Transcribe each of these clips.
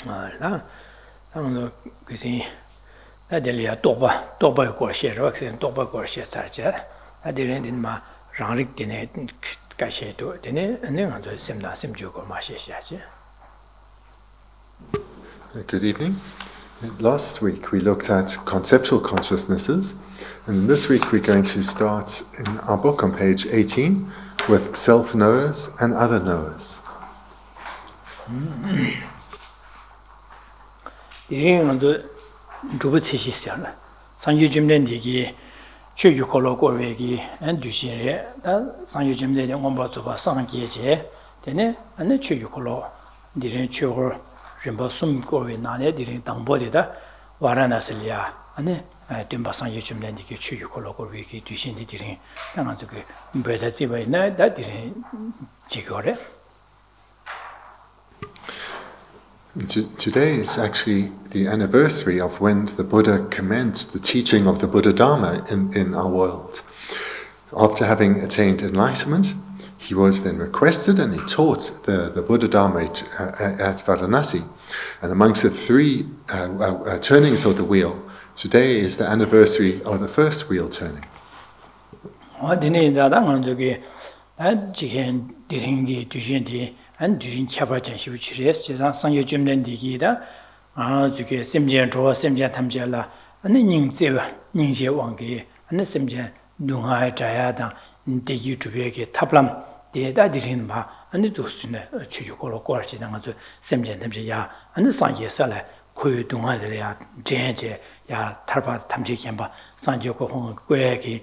당도 그지 나들이야 또봐 거시로 그냥 또봐 거시 살자 나들이는 마 랑릭 되네 가시도 되네 내가 저 셈나 셈주고 마시셔야지. Good evening. Last week we looked at conceptual consciousnesses, and this week we're going to start in our book on page 18 with self-knowers and other knowers. 이런 거 두부치시잖아. 상유점된디기 최유콜로고웨기 엔두시에 다 상유점된데 원바조바 상계제 되네. 안에 최유콜로 디른 최고 림바 숨고웨 나네 디른 당보데다 와라나슬리아 안에 dimba sangye chumden dike chu yu kolo ko wiki dushin di dirin tangan zuke mbeda ziba ina da dirin jigore. Today is actually the anniversary of when the Buddha commenced the teaching of the Buddha Dharma in our world. After having attained enlightenment, he was then requested and he taught the Buddha Dharma at Varanasi. And amongst the three turnings of the wheel, today is the anniversary of the first wheel turning. And during Chabajan, she which is Sanyo Jimden Digida, Zuke Simjan Draw, Simjan Tamjala, and the Ning Zeva, Ningje Wangi, and the Simjan Dunga Jayada, Digi to be a tablam, the Dadirinba, and the Dusina, Chuyukolo Gorchi, and Simjan Tamjaya, and the Sanje Sala, Kuyu Dunga, Janje, Ya Tarpa Tamjikamba, Sanjoko Hong, Guegi.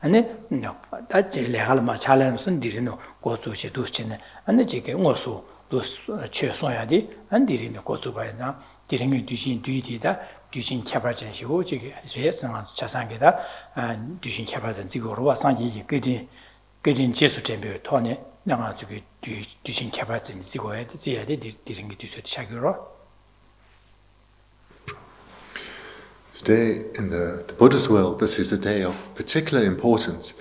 And no, that Lehalma challenge and didn't know go to Shedushin, and the Jake also those Chesoyadi, and didn't go to Bayana, didn't Dushin duty that Dushin Cabajan Shivoji, yes, and Chasangeda, and Dushin Cabajan Zigorova, Sanji, getting Jesu Temple, Tony, now to get Dushin Cabajan Zigoed, didn't do Shaguro. Today, in the Buddhist world, this is a day of particular importance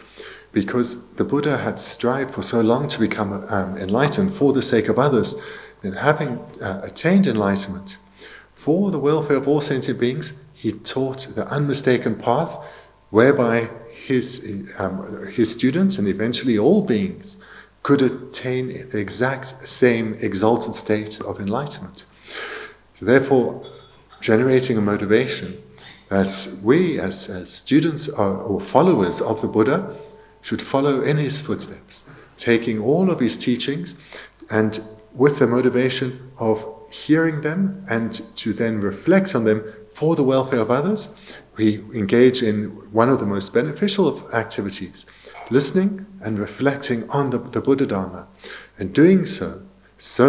because the Buddha had strived for so long to become enlightened for the sake of others. Then, having attained enlightenment for the welfare of all sentient beings, he taught the unmistaken path whereby his students and eventually all beings could attain the exact same exalted state of enlightenment. So therefore, generating a motivation that we as students or followers of the Buddha should follow in his footsteps, taking all of his teachings and with the motivation of hearing them and to then reflect on them for the welfare of others, we engage in one of the most beneficial of activities, listening and reflecting on the Buddha Dharma, and doing so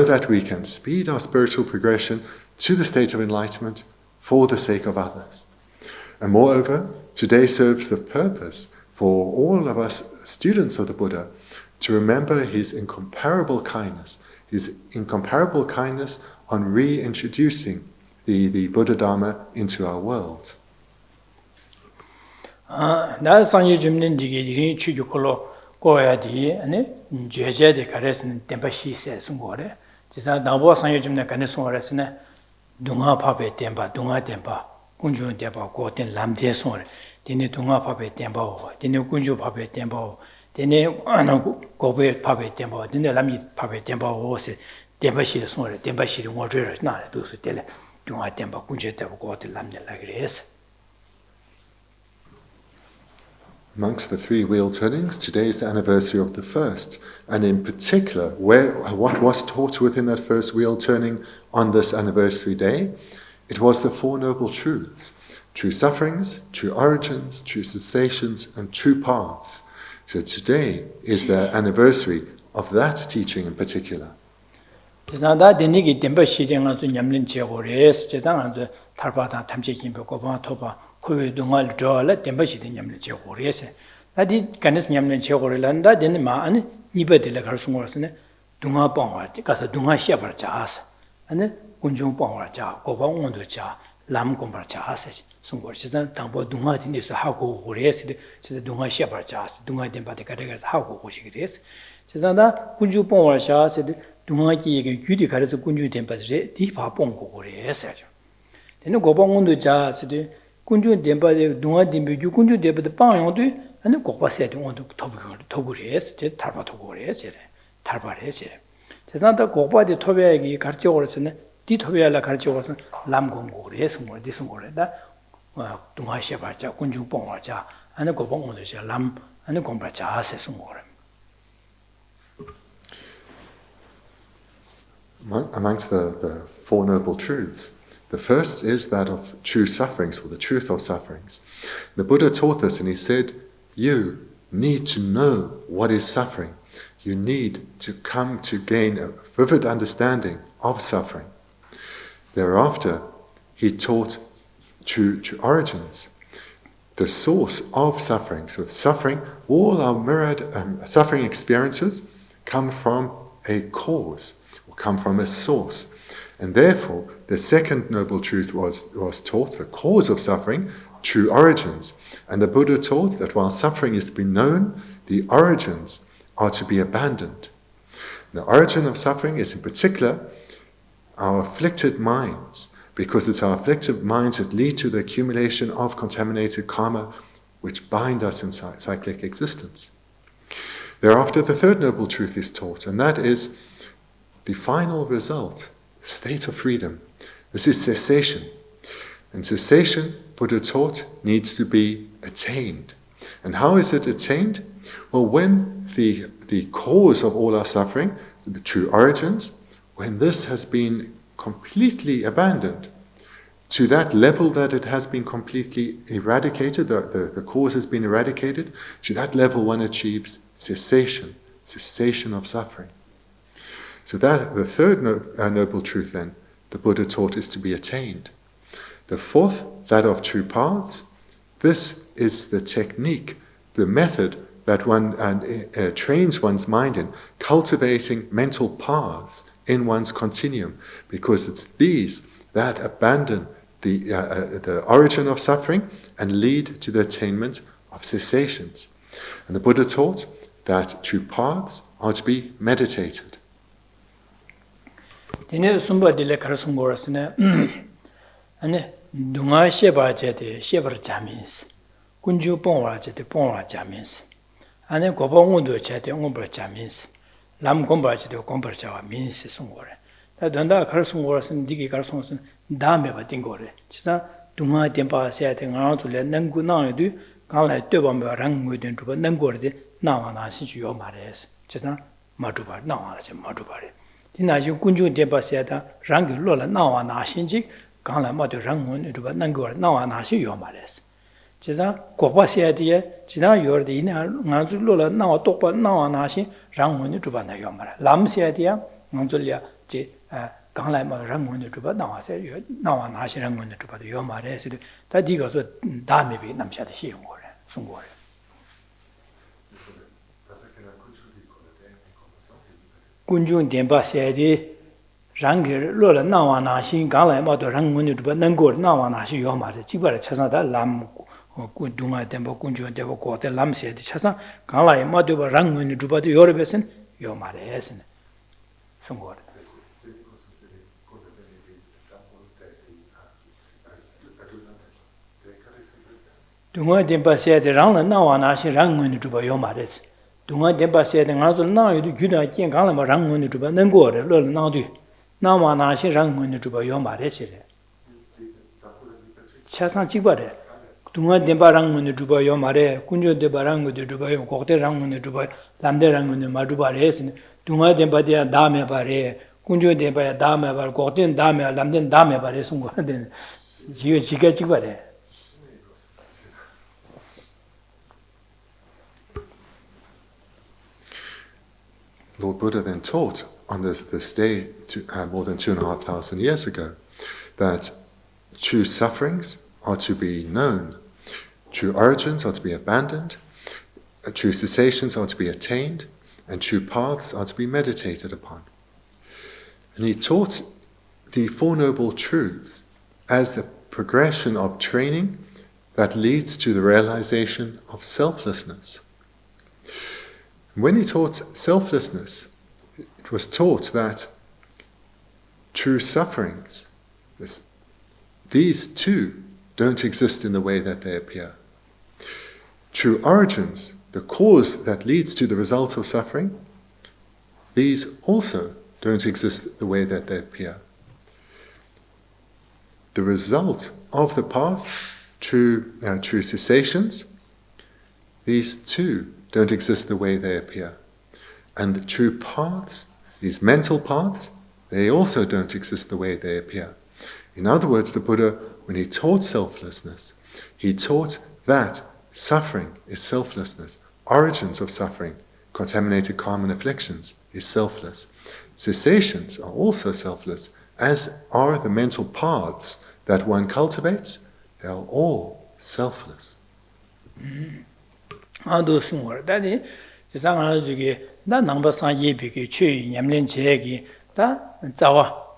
that we can speed our spiritual progression to the state of enlightenment for the sake of others. And moreover, today serves the purpose for all of us students of the Buddha to remember his incomparable kindness on reintroducing the Buddha Dharma into our world. Kunju deba go den lamde sore dine dunga pabe demba dine kunju pabe demba dine gobe pabe demba dine lami pabe demba se demba shi sore demba shi ngo jere na do su tele dunga demba kunju deba go den lamde la gres. Amongst the three wheel turnings, today is the anniversary of the first, and in particular, what was taught within that first wheel turning on this anniversary day. It was the Four Noble Truths, true sufferings, true origins, true cessations, and true paths. So today is the anniversary of that teaching in particular. 군중 봉화자 고봉원도자 람공바자 송고 지선 당보 동아딘에서 하고 그래서 진짜 동아 시아바자 동아딘 바데 가다가 하고 고시게 됐어. 지선다 군중 봉화자 동아기에게 규디 가르쳐 군주 덴바지 디파 뽕고 그래서죠. 되는 고방원도 자스디 군주 덴바지 동아 덴비 군주 덴바도 빵용도 아니 고바세야 동원도 더그래서 제 탈바도 그래서 탈바래서 세상다 고바디 토베기 가르쳐 오르스네 디 토베야라 가르쳐 오르스 람공고 그래서 뭐 디스 뭐래다 동아시아 바자 군주 뽕와자 아니 고방원도 람 아니 공바자 하세서 뭐래 Amongst the Four Noble Truths, the first is that of true sufferings, or the truth of sufferings. The Buddha taught this, and he said, you need to know what is suffering. You need to come to gain a vivid understanding of suffering. Thereafter, he taught true origins, the source of suffering. So with suffering, all our mirrored suffering experiences come from a cause, come from a source. And therefore, the second noble truth was taught, the cause of suffering, true origins. And the Buddha taught that while suffering is to be known, the origins are to be abandoned. The origin of suffering is in particular our afflicted minds, because it's our afflicted minds that lead to the accumulation of contaminated karma, which bind us in cyclic existence. Thereafter, the third noble truth is taught, and that is the final result, the state of freedom. This is cessation. And cessation, Buddha taught, needs to be attained. And how is it attained? Well, when the cause of all our suffering, the true origins, when this has been completely abandoned, to that level that it has been completely eradicated, the cause has been eradicated, to that level one achieves cessation of suffering. So that the third noble truth then, the Buddha taught, is to be attained. The fourth, that of true paths, this is the technique, the method that one trains one's mind in, cultivating mental paths in one's continuum, because it's these that abandon the origin of suffering and lead to the attainment of cessations. And the Buddha taught that true paths are to be meditated. Dine sumba dile karasung borasne ane dunga sheba jete shebar jamins kunju pongwa jete pongwa jamins ane goba ngondo jete ngombar jamins lam gombar jete gombar jawa mins sungore ta donda karasung borasne digi karasung sun dame ba dingore chisa dunga dempa sete ngara zule nangu na yedu kanla teba me rang nguden tuba nangor de nawa na sin ju yo mares chisa madubar nawa la madubar Dinaji kunju deba seda rangi lola nawa nashinji gangla madu rangun ruba nangor nawa nashi yomales. Chiza kokpa sediye chida yorde ina nganzu lola nawa tokpa nawa nashi rangun ruba na yomare. Lam sediya nganzu liya ji gangla madu rangun ruba nawa nashi rangun ruba yomare sido. Ta diga so dami bi namshada shi yongore, sungore. Kunjung denpa sedi rangi lola nawa nashi gangla mato rangun rupa nangor nawa nashi yomare jibara chasanda lam dunga denpa kunjung denpa kote lam sedi chasan gangla mato rangun rupa to yorobesen yomare esin sungor dunga denpa sedi rangla nawa nashi rangun rupa yomare esin Dunga dempa sede ngazul na yudu gyuna kien gangla ma rangun rupa nangore lol na du na ma na shi rangun rupa yo ma re chire chasan chibare dunga dempa rangun rupa yo ma re kunjo dempa rangun rupa yo kokte rangun rupa lamde rangun ma rupa re sin dunga dempa dia dame bare kunjo dempa dame bare kokte dame lamde dame bare sungo den jiga chibare Lord Buddha then taught on this day more than 2,500 years ago that true sufferings are to be known, true origins are to be abandoned, true cessations are to be attained, and true paths are to be meditated upon. And he taught the Four Noble Truths as the progression of training that leads to the realization of selflessness. When he taught selflessness, it was taught that true sufferings, these too don't exist in the way that they appear. True origins, the cause that leads to the result of suffering, these also don't exist the way that they appear. The result of the path, true cessations, these too don't exist the way they appear. And the true paths, these mental paths, they also don't exist the way they appear. In other words, the Buddha, when he taught selflessness, he taught that suffering is selflessness. Origins of suffering, contaminated karma and afflictions, is selfless. Cessations are also selfless, as are the mental paths that one cultivates. They are all selfless.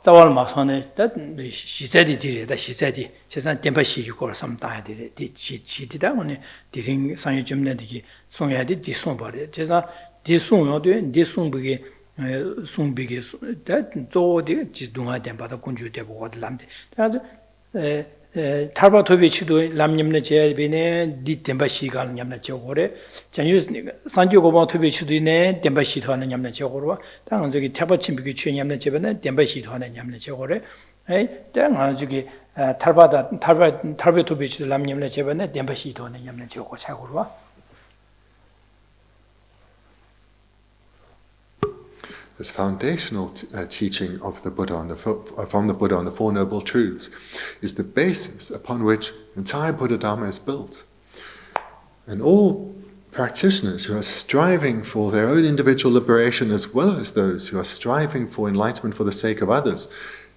zawal ma sone da shizedi dire da shizedi chesan tempa shigi ko sam ta dire di chi di da one di ring san yu jumne di song ya di song ba de chesan di song yo de di song bi song bi da zo de ji dunga tempa da kunju de bo de lam de da tarba tobi chido lam nyamne je bine di tempa shiga nyamne je gore janyu sanju go ba tobi chido ne tempa shi thana nyamne je gore da ngang 저기 태바 침비기 취 nyamne je bine tempa shi thana nyamne je gore 에 da ngang 저기 tarba tobi chido lam nyamne je bine tempa shi thana nyamne je go cha gore This foundational teaching of the Buddha from the Buddha on the Four Noble Truths is the basis upon which the entire Buddha Dharma is built. And all practitioners who are striving for their own individual liberation, as well as those who are striving for enlightenment for the sake of others,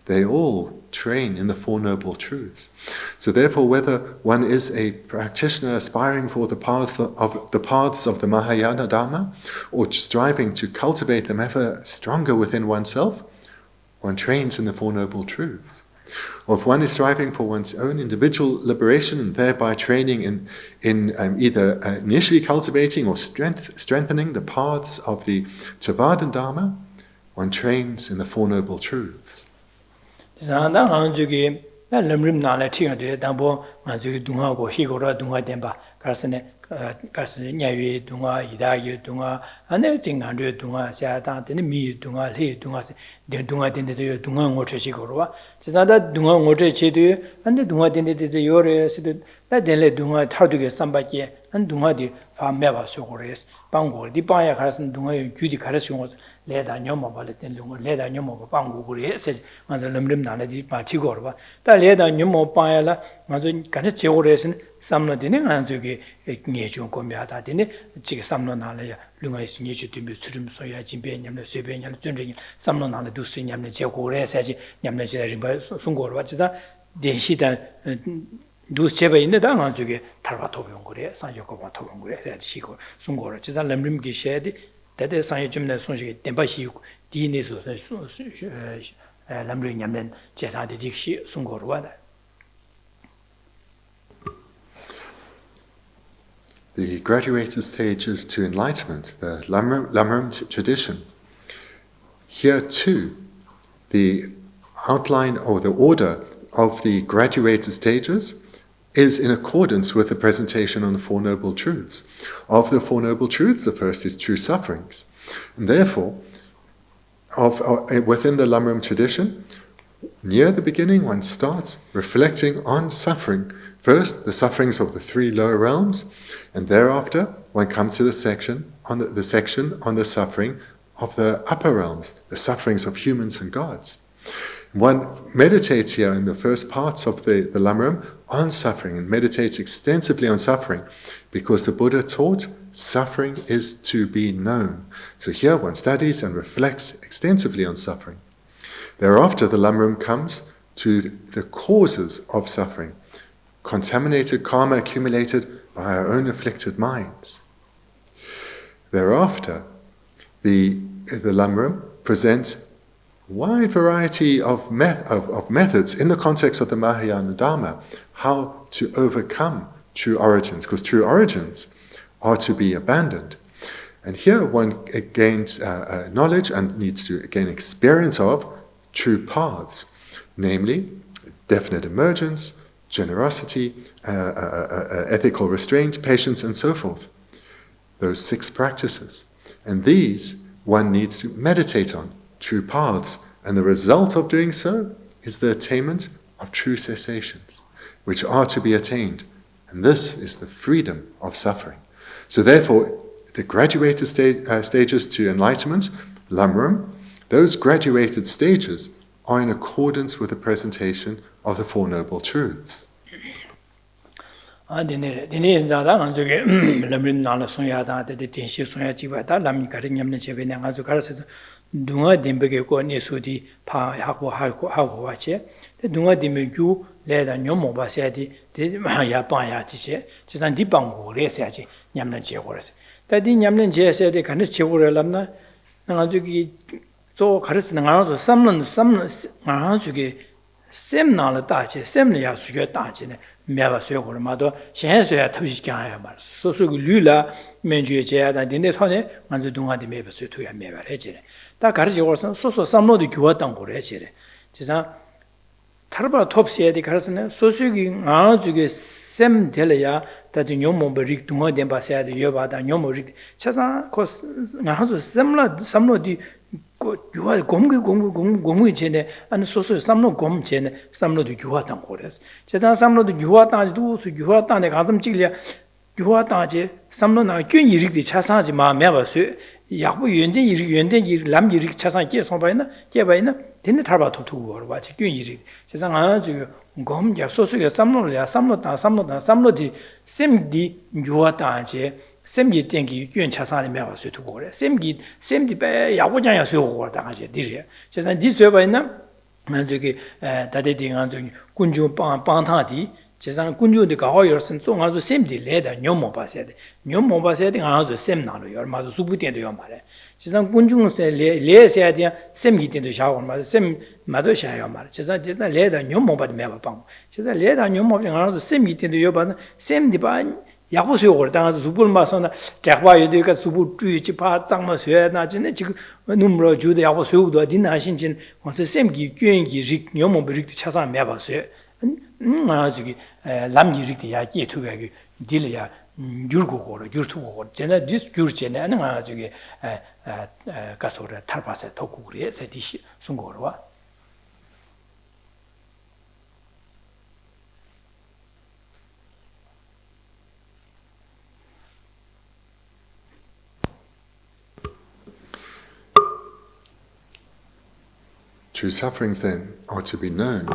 they all train in the Four Noble Truths. So therefore, whether one is a practitioner aspiring for the paths of the Mahayana Dharma, or striving to cultivate them ever stronger within oneself, one trains in the Four Noble Truths. Or if one is striving for one's own individual liberation and thereby training in either initially cultivating or strengthening the paths of the Theravada Dharma, one trains in the Four Noble Truths. Zanda Anjugi, that Lemrim Nala Tia de Dambo, Manzu Dunga, Higora, Dunga Demba, Carsinia, Dunga, Ida, Dunga, and everything under Dunga, Sata, then me, Dunga, He, Dunga, the Dunga Dindi, Dunga, Mochigora, Zanda Dunga, Mochidu, and the Dunga Dindi, the Yore, that then let Dunga Tarduga, somebody, and Dunga di Fameva Sogores, Bango, the Baya Carson, Dunga, Judy Carson was led a Yomo, led a Yomo, Bango, said Mandalam Nala di Patigorba, that led a Yomo Payala, Mazun Canis Samno Dinin, Anzugi, Nation Combiata, Dini, Chick Samno Nala, Lunga is nature to be Surum Soya, Chimpanian, Sabian, Jundring, Samno Nala do sing Yamna Jacore, Saji, Yamna Sungor, what's that? The Hita. Dus chebe in the dang to get Tarvatobungore, San Yoko Tobungore, that she go Sungora, Chisan Lemrim Gishedi, that is San Jim Sunji, Tembashi, Dinis, Lamrim Yamen, Jeta de Dixi, Sungor. The graduated stages to enlightenment, the Lamrim tradition. Here too, the outline or the order of the graduated stages is in accordance with the presentation on the Four Noble Truths. Of the Four Noble Truths, the first is true sufferings. And therefore, within the Lamrim tradition, near the beginning one starts reflecting on suffering. First, the sufferings of the three lower realms, and thereafter one comes to the section on the suffering of the upper realms, the sufferings of humans and gods. One meditates here in the first parts of the Lamrim on suffering and meditates extensively on suffering because the Buddha taught suffering is to be known. So here one studies and reflects extensively on suffering. Thereafter the Lamrim comes to the causes of suffering, contaminated karma accumulated by our own afflicted minds. Thereafter the Lamrim presents wide variety of methods in the context of the Mahayana Dharma, how to overcome true origins, because true origins are to be abandoned. And here one gains knowledge and needs to gain experience of true paths, namely definite emergence, generosity, ethical restraint, patience, and so forth. Those 6 practices. And these one needs to meditate on, true paths. And the result of doing so is the attainment of true cessations, which are to be attained. And this is the freedom of suffering. So therefore, the graduated stages to enlightenment, lamrim, those graduated stages are in accordance with the presentation of the Four Noble Truths. Dunga dimbege ko nesudi pa haku wache dunga dimegu leda nyomo basadi de ya pa ya chiche chisan di bangu re saji nyamna che gorase ta di nyamna che se de kan che gore lamna nga jugi zo karis nga zo samnan nga jugi semna la ta che semna ya su ge ta che ne mewa so gore ma do shen so ya tabi kya ya ma so so lu la menju che ya da de thone nga zo dunga di meba so tu ya mewa re che 다 가르치 고서 소소 삼로도 교화당 거래 지래. 지사 타르바 톱시에디 가르스네 소수기 아주게 셈 될야 다지 뇽모 버릭 동어 된 바세야디 여바다 뇽모릭 차사 코 나하서 삼로디 교화 공무 전에 안 소소 삼로 공 전에 삼로도 교화당 거래서. 제가 삼로도 교화당도 수 교화당에 가슴 찔려 교화당제 삼로나 균이릭디 차사지 마 매바서 야부 연대 람 이릭 차상 게 손바이나 게바이나 된데 탈바 도투고 거봐 균 이릭 세상 아주 곰 약소수게 삼로야 삼로디 셈디 유아다제 셈기 땡기 균 차상에 매와서 두고 그래 셈디 배 야부장야 소고 다가제 디리 세상 디스여바이나 저기 다데딩 안저 군주 빵타디 제상 군주의 가호여선 종아주 셈디 레다 뇽모 봐야 돼. 뇽모 봐야 돼. 아주 셈 나로 얼마도 수부된도 요 말해. 제상 군중세 레세야 돼. 셈기된도 샤고 말. 셈 마도 샤요 말. 제상 레다 뇽모 봐도 매봐 방. 제상 레다 뇽모 아주 셈기된도 요 봐. 셈디 봐. 야보세요 걸 당아서 수불 마서나 작바여도가 수부 주의지 파 장마서야 나지네 지금 눈물어 주도 야보세요도 어디나 하신진 원서 셈기 괜기 릭 뇽모 브릭 차사 매봐서요. 저기 람기릭디 야기 투가기 딜이야 귤고고로 귤투고고 제가 디스 귤제네 아는 저기 가서라 탈바세 도구그리 세디시 순고로와 True sufferings then are to be known.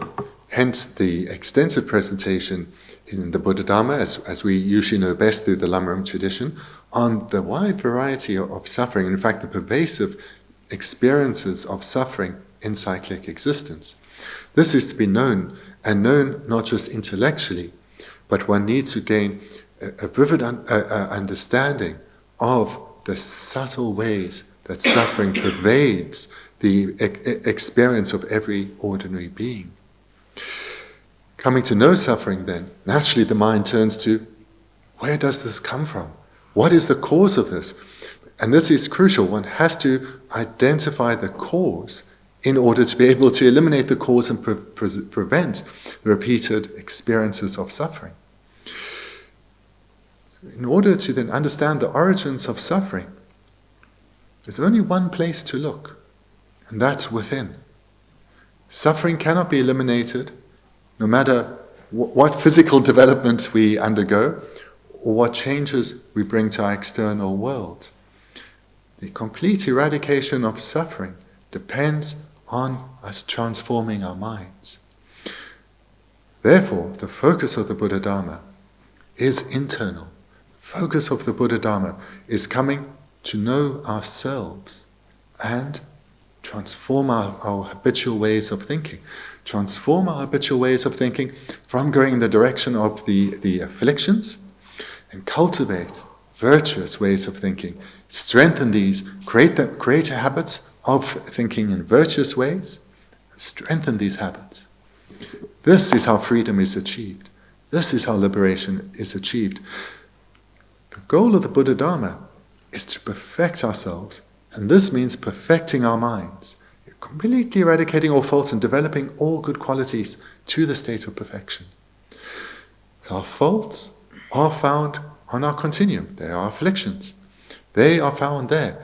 Hence the extensive presentation in the Buddha Dharma, as we usually know best through the Lamrim tradition, on the wide variety of suffering, in fact the pervasive experiences of suffering in cyclic existence. This is to be known, and known not just intellectually, but one needs to gain a vivid understanding of the subtle ways that suffering pervades the experience of every ordinary being. Coming to know suffering then, naturally the mind turns to, where does this come from? What is the cause of this? And this is crucial. One has to identify the cause in order to be able to eliminate the cause and prevent the repeated experiences of suffering. In order to then understand the origins of suffering, there's only one place to look, and that's within. Suffering cannot be eliminated no matter what physical development we undergo or what changes we bring to our external world. The complete eradication of suffering depends on us transforming our minds. Therefore, the focus of the Buddha Dharma is internal. The focus of the Buddha Dharma is coming to know ourselves and transform our habitual ways of thinking. Transform our habitual ways of thinking from going in the direction of the afflictions and cultivate virtuous ways of thinking. Strengthen these, create habits of thinking in virtuous ways, strengthen these habits. This is how freedom is achieved. This is how liberation is achieved. The goal of the Buddha Dharma is to perfect ourselves, and this means perfecting our minds, completely eradicating all faults and developing all good qualities to the state of perfection. So our faults are found on our continuum. They are afflictions. They are found there.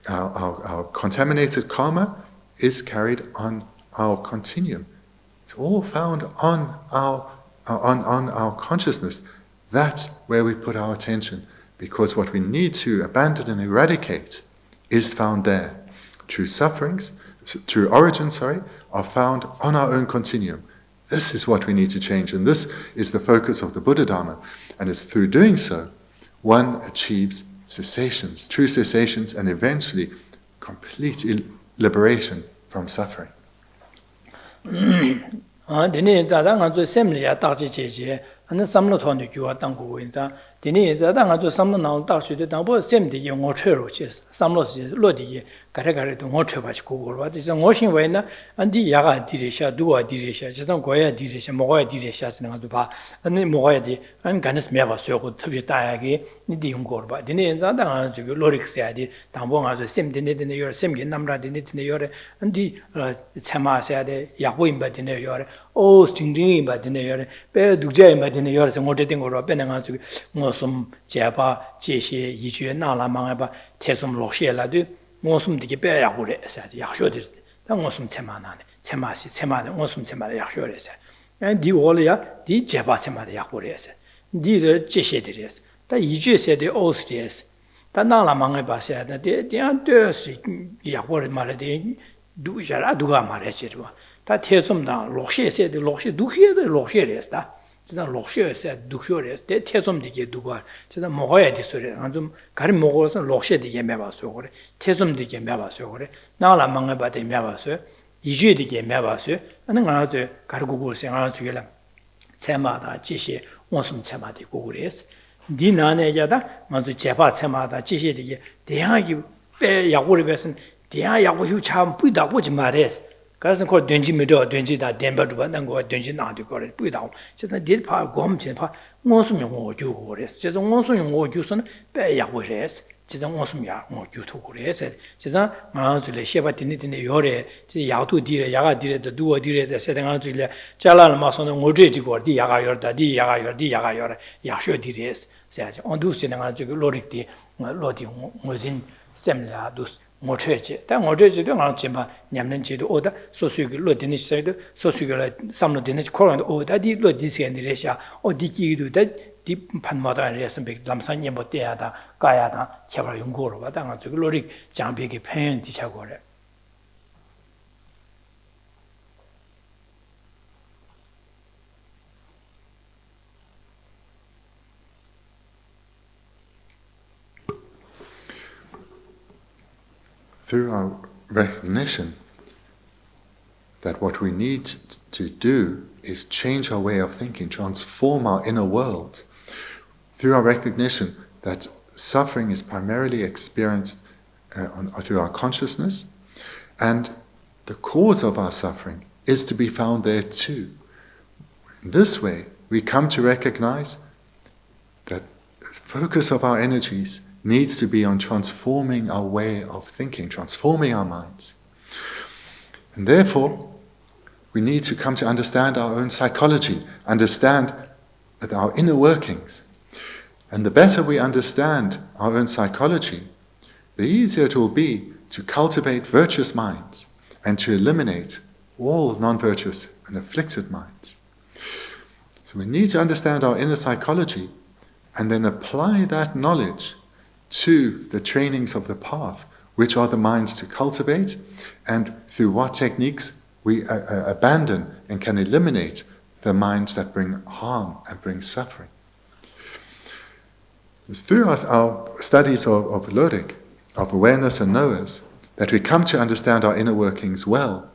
Our contaminated karma is carried on our continuum. It's all found on our consciousness. That's where we put our attention, because what we need to abandon and eradicate is found there. True origins, are found on our own continuum. This is what we need to change, and this is the focus of the Buddha Dharma. And it's through doing so, one achieves cessations, true cessations, and eventually complete liberation from suffering. ane samlo thon de gywa tang go yin za de ni za da nga zo samlo na da shu de da bo sem de ye ngo che ro che samlo si lo de ye ga re de ngo che ba chi go go ba de ngo shin wei na an di ya ga di re sha du wa di re sha je sang go ya di re sha mo go ya di re sha si nga zo ba ane mo go ya di an ga nes me ba so go tho da ya ge ni di yung go ba de ni za da nga zo lorik se di da bo nga zo sem de ne yo sem ge nam ra de ne yo re an di chama se de ya bo yin ba de ne yo re o sting ding ba de ne yo re pe du je ba de ne yo re se ngo de ding go ro pe na nga zo ngo sum je ba Geshe yi jue na la ma ba te sum lo xie la de ngo sum de ge pe ya go re se ya xio de da ngo sum chema na ne chema si chema de ngo sum chema de ya xio re se di wo le ya di je ba chema de ya go re se di de Geshe de re se da yi jue se de o se de se da na la ma ba se da de de si ya go re ma de du ja la du ga ma re se ba da te sum da lo xie se de lo xie du xie de lo xie re se da 진짜 록셔에서 독셔에서 대 태솜디게 두고 진짜 먹어야 돼 소리 좀 가리 먹어서 록셔디게 매봐서 그래 태솜디게 매봐서 그래 나라 망에 받에 매봐서 이주디게 매봐서 하는 거 아주 가르고 생활 중에라 체마다 지시 원숨 체마디 고그래서 니나네야다 먼저 제바 체마다 지시디게 대하기 빼 야고를 배선 대하 야고 휴참 뿌이다 보지 말해서 그래서 그 된지 미도 된지다 덴버도 받는 거 된지 나도 거래 뿌이다고 그래서 딜파 검진파 원수명 오주고 그래서 그래서 원수명 오주선 빼야고래서 그래서 원수명 오주도 그래서 그래서 마음줄에 셰바티니티네 요래 야도 디레 야가 디레도 두어 디레도 세당아줄에 잘라는 마선은 오주지고 디 야가 열다 디 야가 열디 야가 열어 야쇼 디레스 세야지 온두스는 가지고 로릭디 로디 모진 셈라두스 모체제 다 모체제도 안 지마 냠는지도 오다 소수기 로디니스도 소수기를 삼로디니스 코란도 오다디 로디스엔디레샤 어디기도 디 판마다 레슨 백 남산이 뭐 때야다 까야다 제발 연구로 받아 가지고 로릭 장벽이 팬 디차고래 Through our recognition that what we need to do is change our way of thinking, transform our inner world. Through our recognition that suffering is primarily experienced through our consciousness, and the cause of our suffering is to be found there too. In this way, we come to recognize that the focus of our energies needs to be on transforming our way of thinking, transforming our minds. And therefore, we need to come to understand our own psychology, understand our inner workings. And the better we understand our own psychology, the easier it will be to cultivate virtuous minds and to eliminate all non-virtuous and afflicted minds. So we need to understand our inner psychology and then apply that knowledge to the trainings of the path, which are the minds to cultivate, and through what techniques we abandon and can eliminate the minds that bring harm and bring suffering. It's through our studies of Lorig, of awareness and knowers, that we come to understand our inner workings well.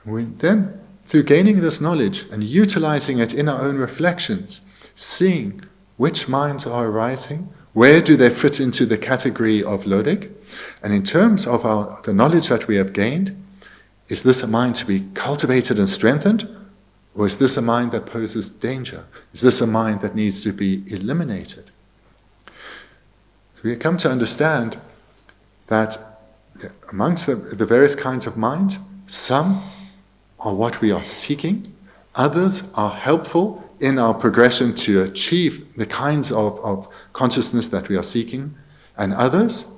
We then, through gaining this knowledge and utilizing it in our own reflections, seeing which minds are arising, where do they fit into the category of Lorig? And in terms of the knowledge that we have gained, is this a mind to be cultivated and strengthened? Or is this a mind that poses danger? Is this a mind that needs to be eliminated? So we come to understand that amongst the various kinds of minds, some are what we are seeking, others are helpful in our progression to achieve the kinds of consciousness that we are seeking, and others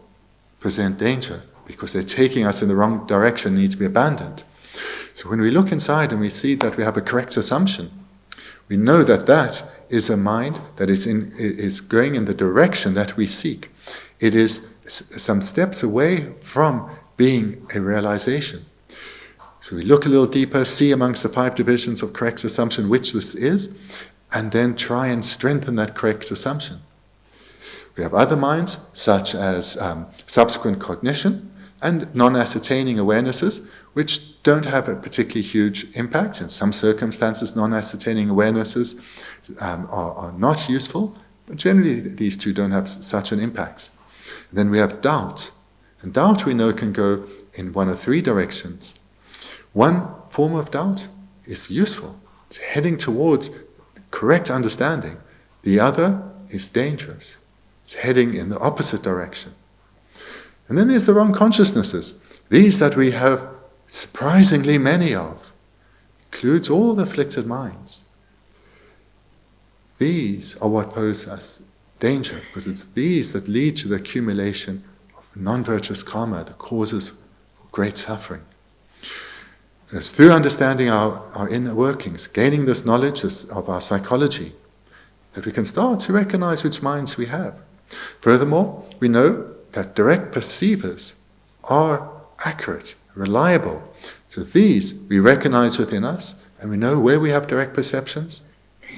present danger because they're taking us in the wrong direction, need to be abandoned. So when we look inside and we see that we have a correct assumption, we know that that is a mind that is going in the direction that we seek. It is some steps away from being a realization. So we look a little deeper, see amongst the 5 divisions of correct assumption which this is, and then try and strengthen that correct assumption. We have other minds, such as subsequent cognition and non-ascertaining awarenesses, which don't have a particularly huge impact. In some circumstances, non-ascertaining awarenesses are not useful, but generally these two don't have such an impact. And then we have doubt. And doubt, we know, can go in one of 3 directions. One form of doubt is useful. It's heading towards correct understanding. The other is dangerous. It's heading in the opposite direction. And then there's the wrong consciousnesses. These that we have surprisingly many of, includes all the afflicted minds. These are what pose us danger, because it's these that lead to the accumulation of non-virtuous karma, the causes of great suffering. It's through understanding our inner workings, gaining this knowledge of our psychology, that we can start to recognize which minds we have. Furthermore, we know that direct perceivers are accurate, reliable. So these we recognize within us, and we know where we have direct perceptions.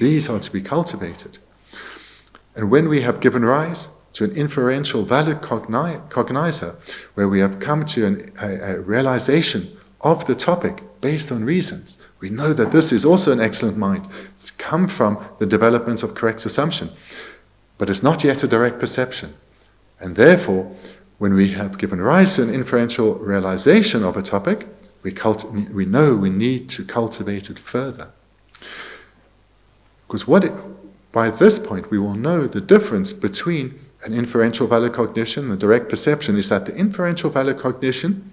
These are to be cultivated. And when we have given rise to an inferential valid cognizer, where we have come to a realization of the topic based on reasons, we know that this is also an excellent mind. It's come from the developments of correct assumption, but it's not yet a direct perception. And therefore, when we have given rise to an inferential realization of a topic, we know we need to cultivate it further. Because by this point, we will know the difference between an inferential valid cognition and the direct perception is that the inferential valid cognition,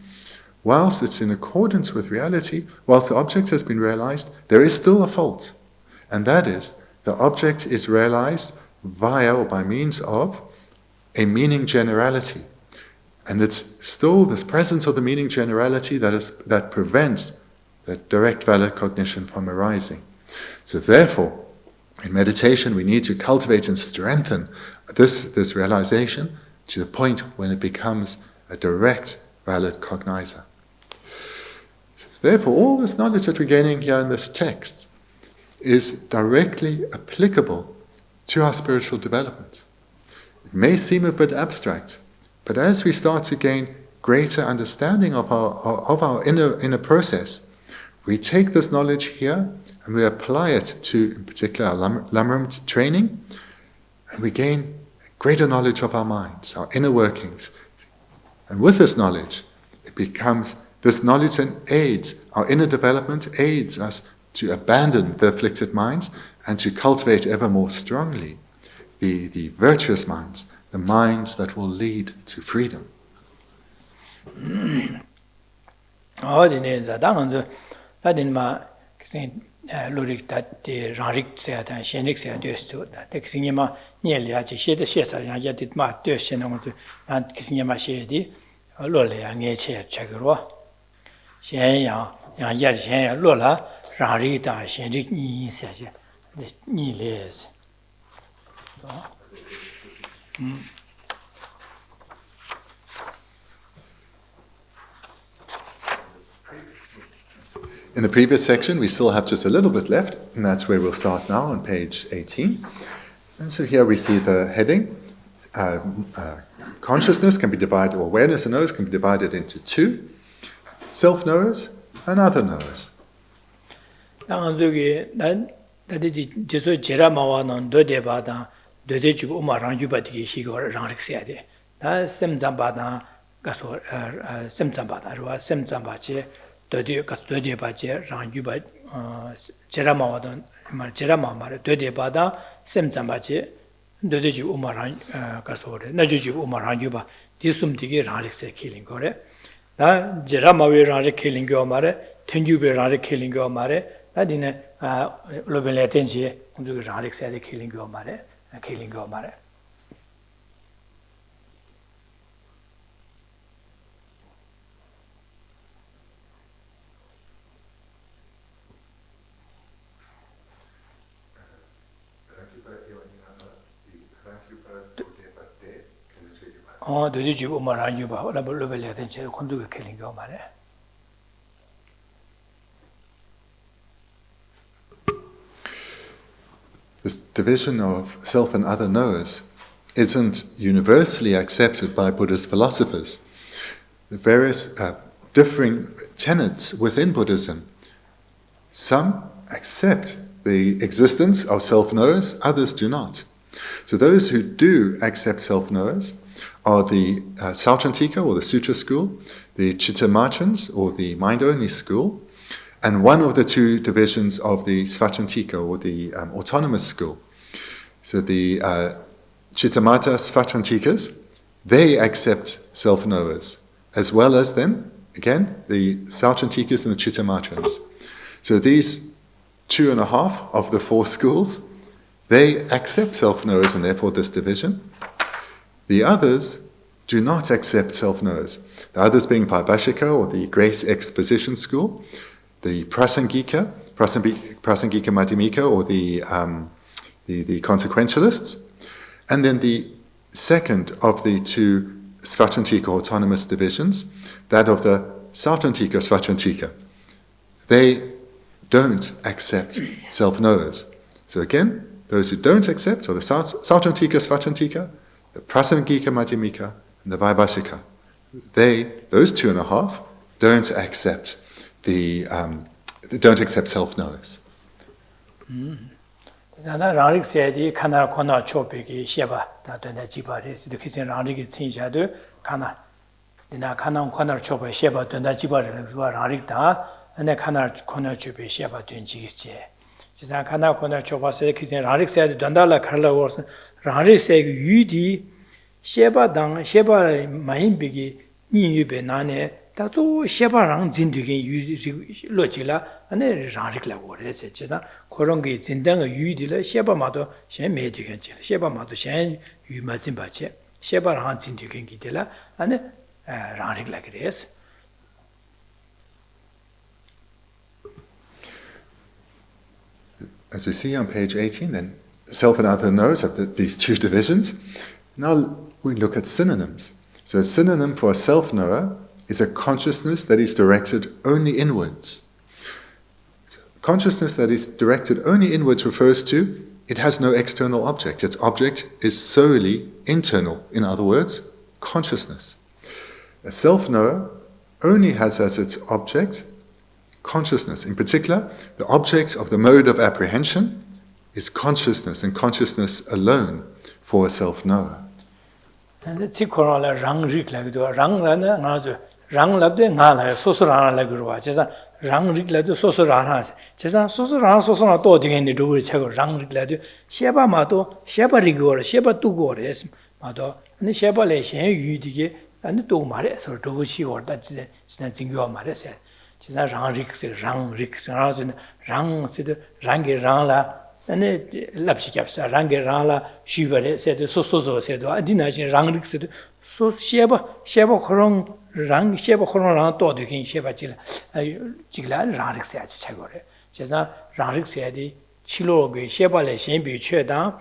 whilst it's in accordance with reality, whilst the object has been realized, there is still a fault. And that is, the object is realized via or by means of a meaning generality. And it's still this presence of the meaning generality that prevents that direct valid cognition from arising. So therefore, in meditation, we need to cultivate and strengthen this realization to the point when it becomes a direct valid cognizer. So therefore, all this knowledge that we're gaining here in this text is directly applicable to our spiritual development. It may seem a bit abstract, but as we start to gain greater understanding of our inner process, we take this knowledge here and we apply it to, in particular, our lama training, and we gain greater knowledge of our minds, our inner workings. And with this knowledge, this knowledge then aids, our inner development aids us to abandon the afflicted minds and to cultivate ever more strongly the virtuous minds, the minds that will lead to freedom. Lorig Session, Texinema, nearly a Geshe the Shesa, and yet it might do Synonym and Kisinema Shady, Lole, and Yeche Chagro. Shaya, Yan Lola, Rarita, Shenrik Ni Session, the Niles. In the previous section, we still have just a little bit left, and that's where we'll start now on page 18. And so here we see the heading. Consciousness can be divided, or awareness and knowers can be divided into 2, self-knowers and other knowers. Dodi Castodi Baje, Ranguba, Jeramawadon, Jerama, Dodi Bada, Semzambaje, Dodeji Umaran Kasore, Najuji Umaran Yuba, Disum Digi Rarik killing gore. Da Jeramawi Rarik killing go mare, Tenjubi Rarik killing go mare, that in a Lovelatenji, Rarik said the killing go mare, killing go mare. Oh, the Digi Umaran Yuba, Lovelatenji, Kondu killing go mare. This division of self and other knowers isn't universally accepted by Buddhist philosophers. The various differing tenets within Buddhism, some accept the existence of self-knowers, others do not. So those who do accept self-knowers are the Sautrantika or the Sutra school, the Chittamarchans or the mind-only school, and one of the two divisions of the Svatrantika or the autonomous school. So the Chittamata Svatrantikas, they accept self-knowers, as well as then, again, the Sautrantikas and the Chittamarchans. So these 2.5 of the 4 schools, they accept self-knowers and therefore this division. The others do not accept self-knowers. The others being Parbhashika or the Grace Exposition School, the Prasangika Madhyamika or the Consequentialists, and then the second of the 2 Svatrantika autonomous divisions, that of the Sautrantika Svatrantika. They don't accept self-knowers. So again, those who don't accept are the Sautrantika Svatrantika, the Prasangika Madhyamika, and the Vaibhashika. Those 2.5, don't accept self-knowers. Rarik said, Kana Kona Chopiki, Sheba, that when the Jibaris, the Kisan Rarik Sinjadu, Kana. Then a Kana Kona Chopa Sheba, then the Jibar Rarik da, and the Kana Kona Chopi Sheba doing Jigche. Chisana Kana Kona Chopa said, Kisan Rarik said, Dandala Karla was Rarik said, Yudi, Sheba Dang, Sheba Mahin Bigi, Niyube Nane. 다도 셰바랑 진득이 로지라 안에 라릭라 오래서 제가 그런 게 진당의 유디라 셰바마도 셴 메디겐지 셰바마도 셴 유마진 바체 셰바랑 진득이 기들라 안에 라릭라 그래서 As we see on page 18 then, self and other knows have these 2 divisions. Now we look at synonyms. So a synonym for a self-knower is a consciousness that is directed only inwards. So consciousness that is directed only inwards refers to, it has no external object. Its object is solely internal. In other words, consciousness. A self-knower only has as its object consciousness. In particular, the object of the mode of apprehension is consciousness, and consciousness alone for a self-knower. And the Tikorala Rang Rik like do Rang Rang labde ngala sosurana la gurwa chesa rang rigla do sosurana chesa sosurana sosona to digeni do chego rang rigla do sheba ma do sheba rigor sheba tu gores ma do ani sheba le shen yu dige ani to mare so do chi or da chi jingyo mare se chesa rang rig se rang se rang ge rang la ani lapsi kapsa rang ge rang la shibare se do sosozo se do adina rang rig se do so sheba khorong 랑 셰바 코로나 또 되긴 셰바 지라 라릭 세야지 최고래. 제가 라릭 세야디 치료게 셰바래 신비 최다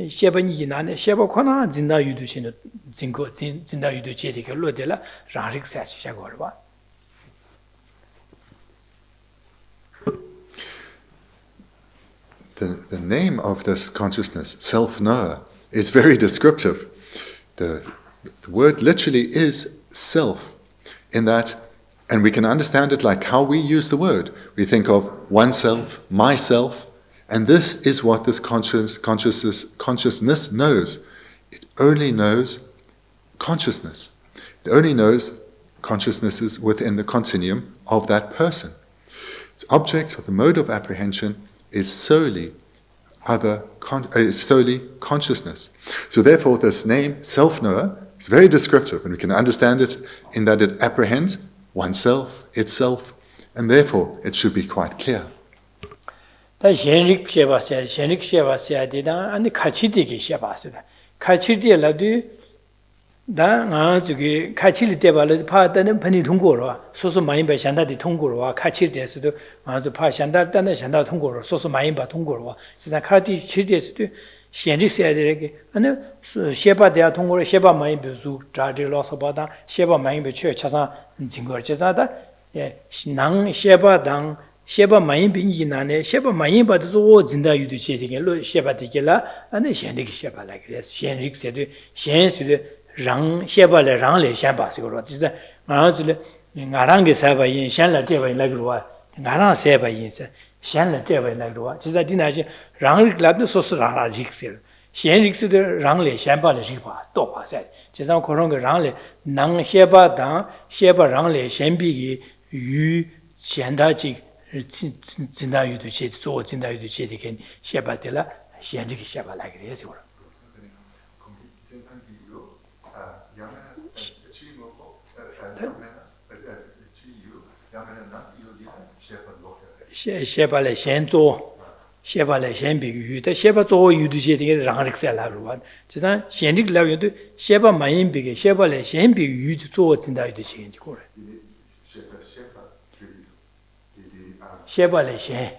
셰바니 나네 셰바 코나 진다 유두신 진고 진다 유두 제디게 로데라 라릭 세야지 최고래 봐. The name of this consciousness, self-knower, is very descriptive. The word literally is self. In that, and we can understand it like how we use the word. We think of oneself, myself, and this is what this consciousness knows. It only knows consciousness. It only knows consciousnesses within the continuum of that person. Its object or the mode of apprehension is solely solely consciousness. So therefore this name, self-knower, is very descriptive, and we can understand it in that it apprehends oneself, itself, and therefore it should be quite clear. Shenrik Sheva Dida and the Kachitiki Shevasida. Kachiti Ladu da Nazuki Kachili Debal part and Penny Tungura, Soso Maimba Shanda di Tungura, Kachidis to Mazu Pashanda, Dana Shanda Tungura, Soso Maimba Tungura, Sinakati Chidis to Shenrik Sedreg, and Sheba de Tungura, Sheba Maimba Zu, Jadi Losabada, Sheba Maimba Church, and Zingur Chazada, Nang Sheba Dang. Sheba Mayin Binginane, Sheba Mayimba the Zinda Yudu Cheting, Sheba Tikela, and the Shendik Sheba like this. Shenrik said, Shen Rang, Sheba le Rang le Shamba, is the Marazule, Narangi Saba in Shanla Teva in Lagrua, Naran Seba in Shanla Teva in Lagrua, Tisadina, Rang Club the Sosara Jixil. Shenrik said, Rang le Shamba le Jipa, Topa said, Chesam Koronga Rangle, Nang Sheba Dan, Sheba Rang le Shambigi, Yu Shandaji. Zinda Yudu Chet, so Zinda Yudu Chet again, Sheba Della, Shendik Sheba like this. Sheba le Shenzo, Sheba le Shenbig Yu, the Sheba to Yudu Chet again, Ranrix Laruan. Just Shendik love you to Sheba Mayin Big, Sheba le Shenbig Yu to Zinda Yudu Chet. Sheba le Shen,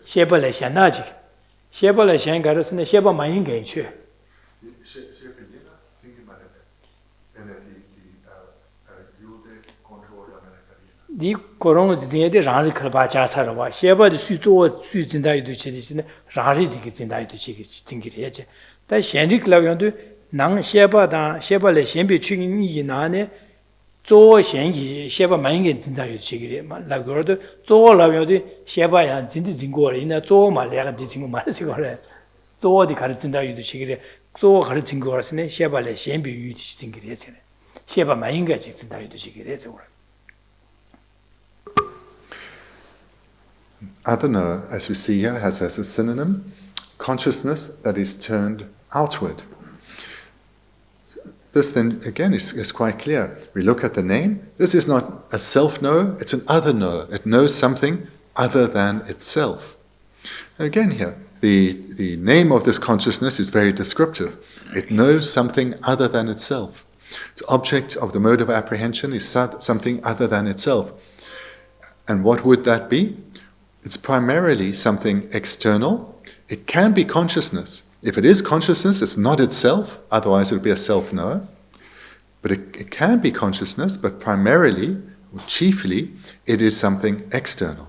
Sheba le Shanaji, Sheba le Shen Garrison, the Sheba Mayin Gain. The Corona is the Ranrikalbacha Sarawa, Sheba the Suto, Suzinda to Chedis, Rari Dikizinda to Chingit. That Shenrik Laviandu, Nang Sheba Dan, Sheba le Shenbi Ching Yinane. 做现役写把满眼真的有这个嘛，那个的做了有的写把样真的经过了，人家做嘛两个的经过嘛这个嘞，做的看着真的有的这个嘞，做看着经过了是呢，写把来先别有的经过的这个，写把满应该就真的有的这个嘞这个。Adana, as we see here, has as a synonym consciousness that is turned outward. This then, again, is quite clear. We look at the name. This is not a self-knower, it's an other-knower. It knows something other than itself. Again here, the name of this consciousness is very descriptive. It knows something other than itself. The object of the mode of apprehension is something other than itself. And what would that be? It's primarily something external. It can be consciousness. If it is consciousness, it's not itself, otherwise it would be a self-knower. But it can be consciousness, but primarily, or chiefly, it is something external.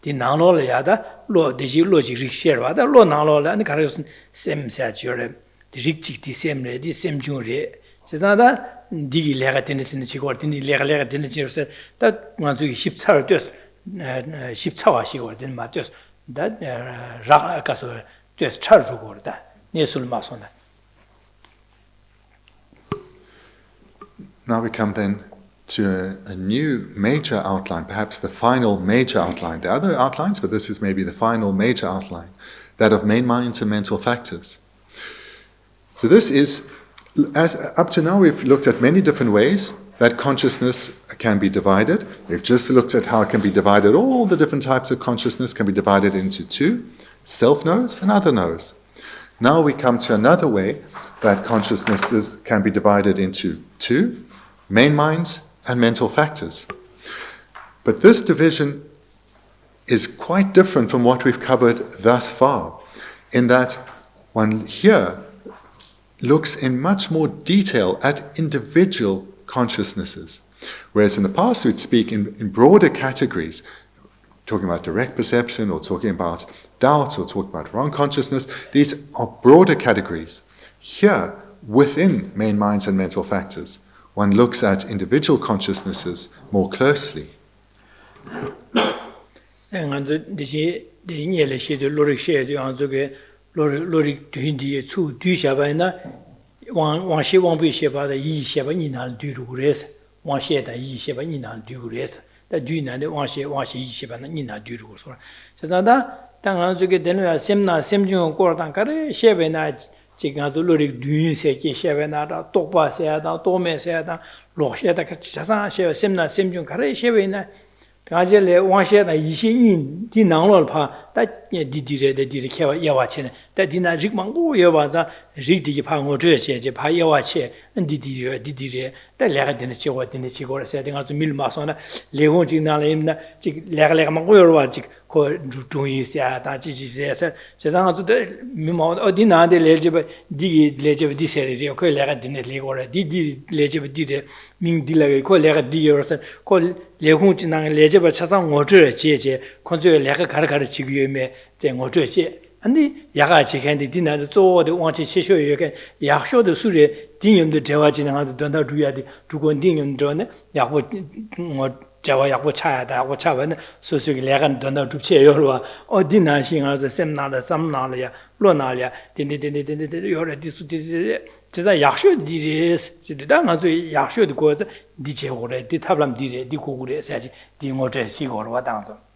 Di nanglo le ya da lo de ji lo ji rik sher wa da lo nanglo la ni kare sem sa jore di rik chi di sem le di sem jung re je sa da di le ga tin chi ko tin le ga tin chi se da ma zu gi ship char de ship cha wa shi ko din ma de da ra ka so de char ju ko da ne sul ma so na. Now we come then to a new major outline, perhaps the final major outline. There are other outlines, but this is maybe the final major outline, that of main minds and mental factors. So this is, as up to now we've looked at many different ways that consciousness can be divided. We've just looked at how it can be divided. All the different types of consciousness can be divided into two, self-knows and other-knows. Now we come to another way that consciousnesses can be divided into two, main minds and mental factors. But this division is quite different from what we've covered thus far, in that one here looks in much more detail at individual consciousnesses, whereas in the past we'd speak in broader categories, talking about direct perception or talking about doubt or talking about wrong consciousness. These are broader categories. Here, within main minds and mental factors, one looks at individual consciousnesses more closely. 안저 이제 내년에 시도 로릭 셰도 안저게 로릭 뒤뒤에 추 뒤샤바나 왕시 왕비 셰바다 이 셰바 이날 뒤로 그래서 왕시에다 이 셰바 이날 뒤로 그래서 다 뒤나데 왕시 이 셰바는 이날 뒤로 그래서 자자다 당한저게 되는 셈나 셈중 꼬르단 가래 셰베나 지금 아주 로릭 뒤세기 셰베나다 똑바세야다 도메세야다 로셰다 같이 자상 셰 셈나 셈중 가래 셰베나 가젤레 왕셰다 이신인 디낭로 파 다 디디레데 디르케와 야와체네 다 디나 릭망고 여바자 릭디기 파고 저셰제 파 야와체 디디레 다 레가데네 치고 데네 치고라 세딩아 좀 밀마소나 레고 지나레임나 지 레가망고 여와 지코 주중이시야 다 지지세서 세상아도 미모 어디나데 레제베 디기 레제베 디세리 코 레가데네 레고라 디디 레제베 디데 민딜라게 코 레가 디여서 코 레고 지나 레제베 차상 오저 제제 콘조 레가 가르가르 지기요메 제 오저 제 근데 야가 지간데 디나도做的 왕치 시쇼여게 약쇼도 수레 딩염도 대화진행하도 된다 주야디 두건 딩염도네 약고 뭐 자와 약고 차야다 하고 차면 소소기 레간 된다 줍체요와 어디나싱아서 셈나다 삼나야 로나야 딘딘딘딘딘 요래 디수디 제가 약쇼디레스 지다 가서 약쇼도 거서 디제고래 디탑람 디레 디고고래 사지 디모제 시고로 당서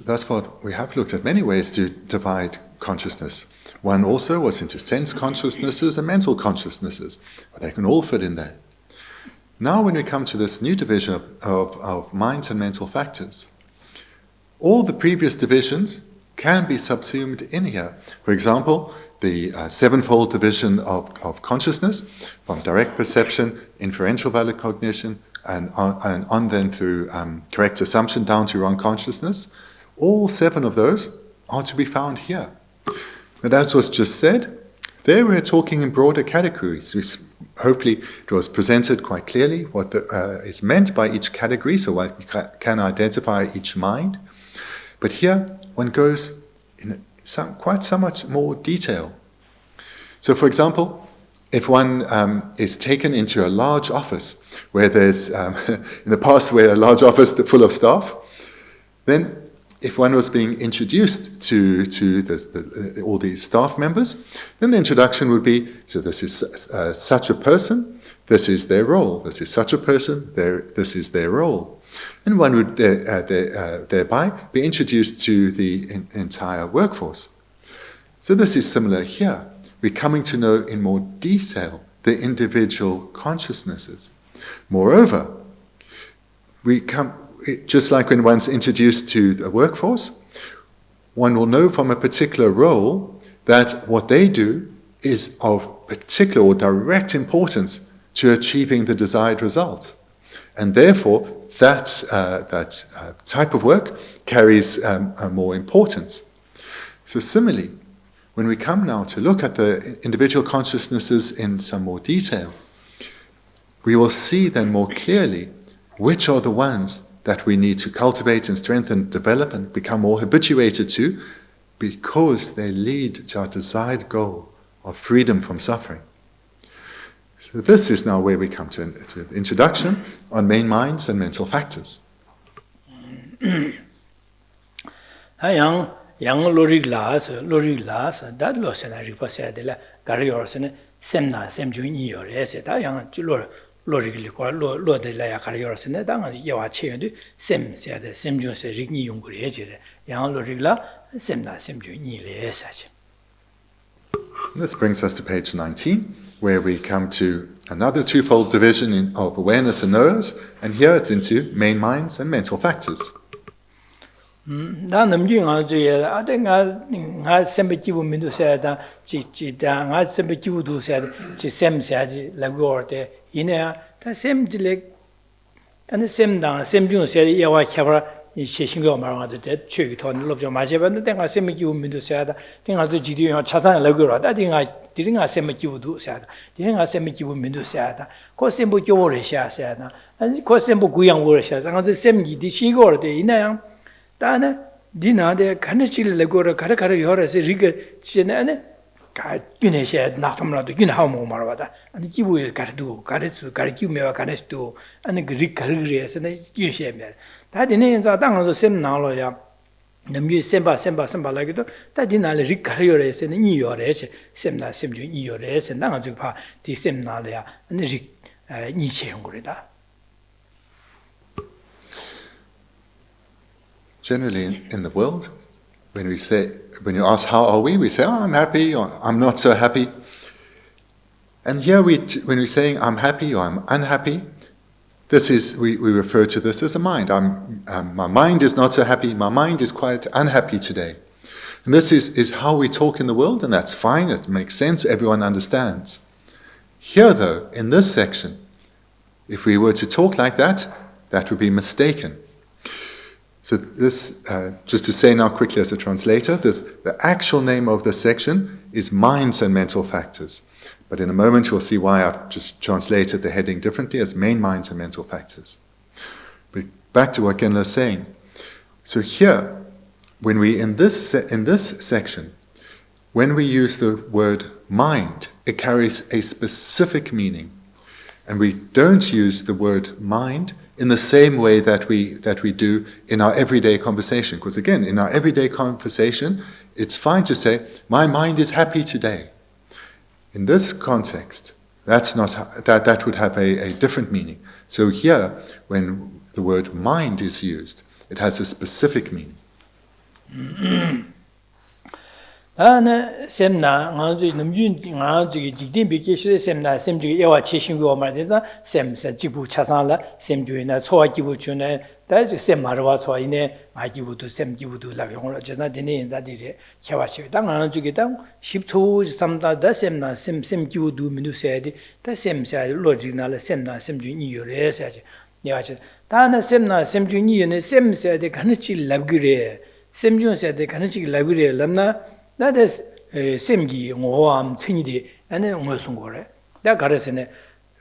Thus far, we have looked at many ways to divide consciousness. One also was into sense consciousnesses and mental consciousnesses, but they can all fit in there. Now when we come to this new division of mind and mental factors, all the previous divisions can be subsumed in here. For example, the sevenfold division of consciousness, from direct perception, inferential valid cognition, and on then through correct assumption down to wrong consciousness. All 7 of those are to be found here. And as was just said, there we're talking in broader categories. Hopefully it was presented quite clearly what is meant by each category, so one can identify each mind. But here one goes in quite so much more detail. So for example, if one is taken into a large office, where there's, in the past where a large office full of staff, then if one was being introduced to all the staff members, then the introduction would be, so this is such a person, this is their role, this is such a person, this is their role. And one would thereby be introduced to the entire workforce. So this is similar here. We're coming to know in more detail the individual consciousnesses. Moreover, just like when one's introduced to the workforce, one will know from a particular role that what they do is of particular or direct importance to achieving the desired result. And therefore, that type of work carries more importance. So similarly, when we come now to look at the individual consciousnesses in some more detail, we will see then more clearly which are the ones that we need to cultivate and strengthen, develop and become more habituated to, because they lead to our desired goal of freedom from suffering. So this is now where we come to the introduction on main minds and mental factors. yang lorig las that losena ripasa de la gariorsene semna semjun yore se da yang lorig li kwa lo de la gariorsene da yawa che de sem se de semjun se rigni yung gure je yang lorig la semna semjun ni le sa che. This brings us to page 19, where we come to another twofold division of awareness and knowers, and here it's into main minds and mental factors. 나 남중 아주에 아den가 sembe kibu mindu seda chi da nga sembe kibu du seda chi sem seadi lagorde ine ta semjile ane semda semjun seda yawa khabra 이 신경 말하는 데 최기 더 늘어져 마셔봤는데 내가 sembe kibu mindu seda 내가 저 지디요 차상 lagora 내가 디링아 sembe kibu도 seda 디링아 sembe kibu mindu seda 코 sembe kibu를 샤세다 아니 코 sembe 구양을 샤자 저 sem기 디 시고르데 이나양 다네 디나데 간치를 레고라 가라가라 요라세 리게 지네네 균해시 나토므라도 균하고 말아봐다. 아니 기부에 가르도 가르스 가르기메와 가르스도 아니 그 가르리에서는 균시에면 다 되는 인자 당어서 셈 나로야 남유 셈바 라기도 다 디날 리카리오레스는 이요레스 셈나 셈주 이요레스 나가지고 봐디 셈나려야 아니 리 니체용 거리다. Generally in the world, when you ask how are we say, oh, I'm happy, or I'm not so happy. And here when we're saying I'm happy or I'm unhappy, this is we refer to this as a mind. My mind is not so happy, my mind is quite unhappy today. And this is how we talk in the world, and that's fine, it makes sense, everyone understands. Here though, in this section, if we were to talk like that, that would be mistaken. So this, just to say now quickly as a translator, the actual name of this section is Minds and Mental Factors. But in a moment you'll see why I've just translated the heading differently as Main Minds and Mental Factors. But back to what Genla is saying. So here, when we in this section, when we use the word mind, it carries a specific meaning. And we don't use the word mind in the same way that we do in our everyday conversation. Because again, in our everyday conversation, it's fine to say, my mind is happy today. In this context, that would have a different meaning. So here, when the word mind is used, it has a specific meaning. 다나 셈나 ngazu namyun ngazu gi jigdin bi keshi semna semju yawa cheshin go ma deza semsa jibu chasala semju na chowa jibu chune da semmarwa chowa ine ma jibu do sem jibu do la yong jesa dine inza dire chewa chewa da ngazu gi da 10초 samda da semna sem jibu do minu se di da semsa logic na la semna semju ni yore se ja ya cha da semna semju ni ne semsa de kanchi labgire semju se de kanchi labgire lamna that is semgi ngoam chenide ane ngosungore da garesene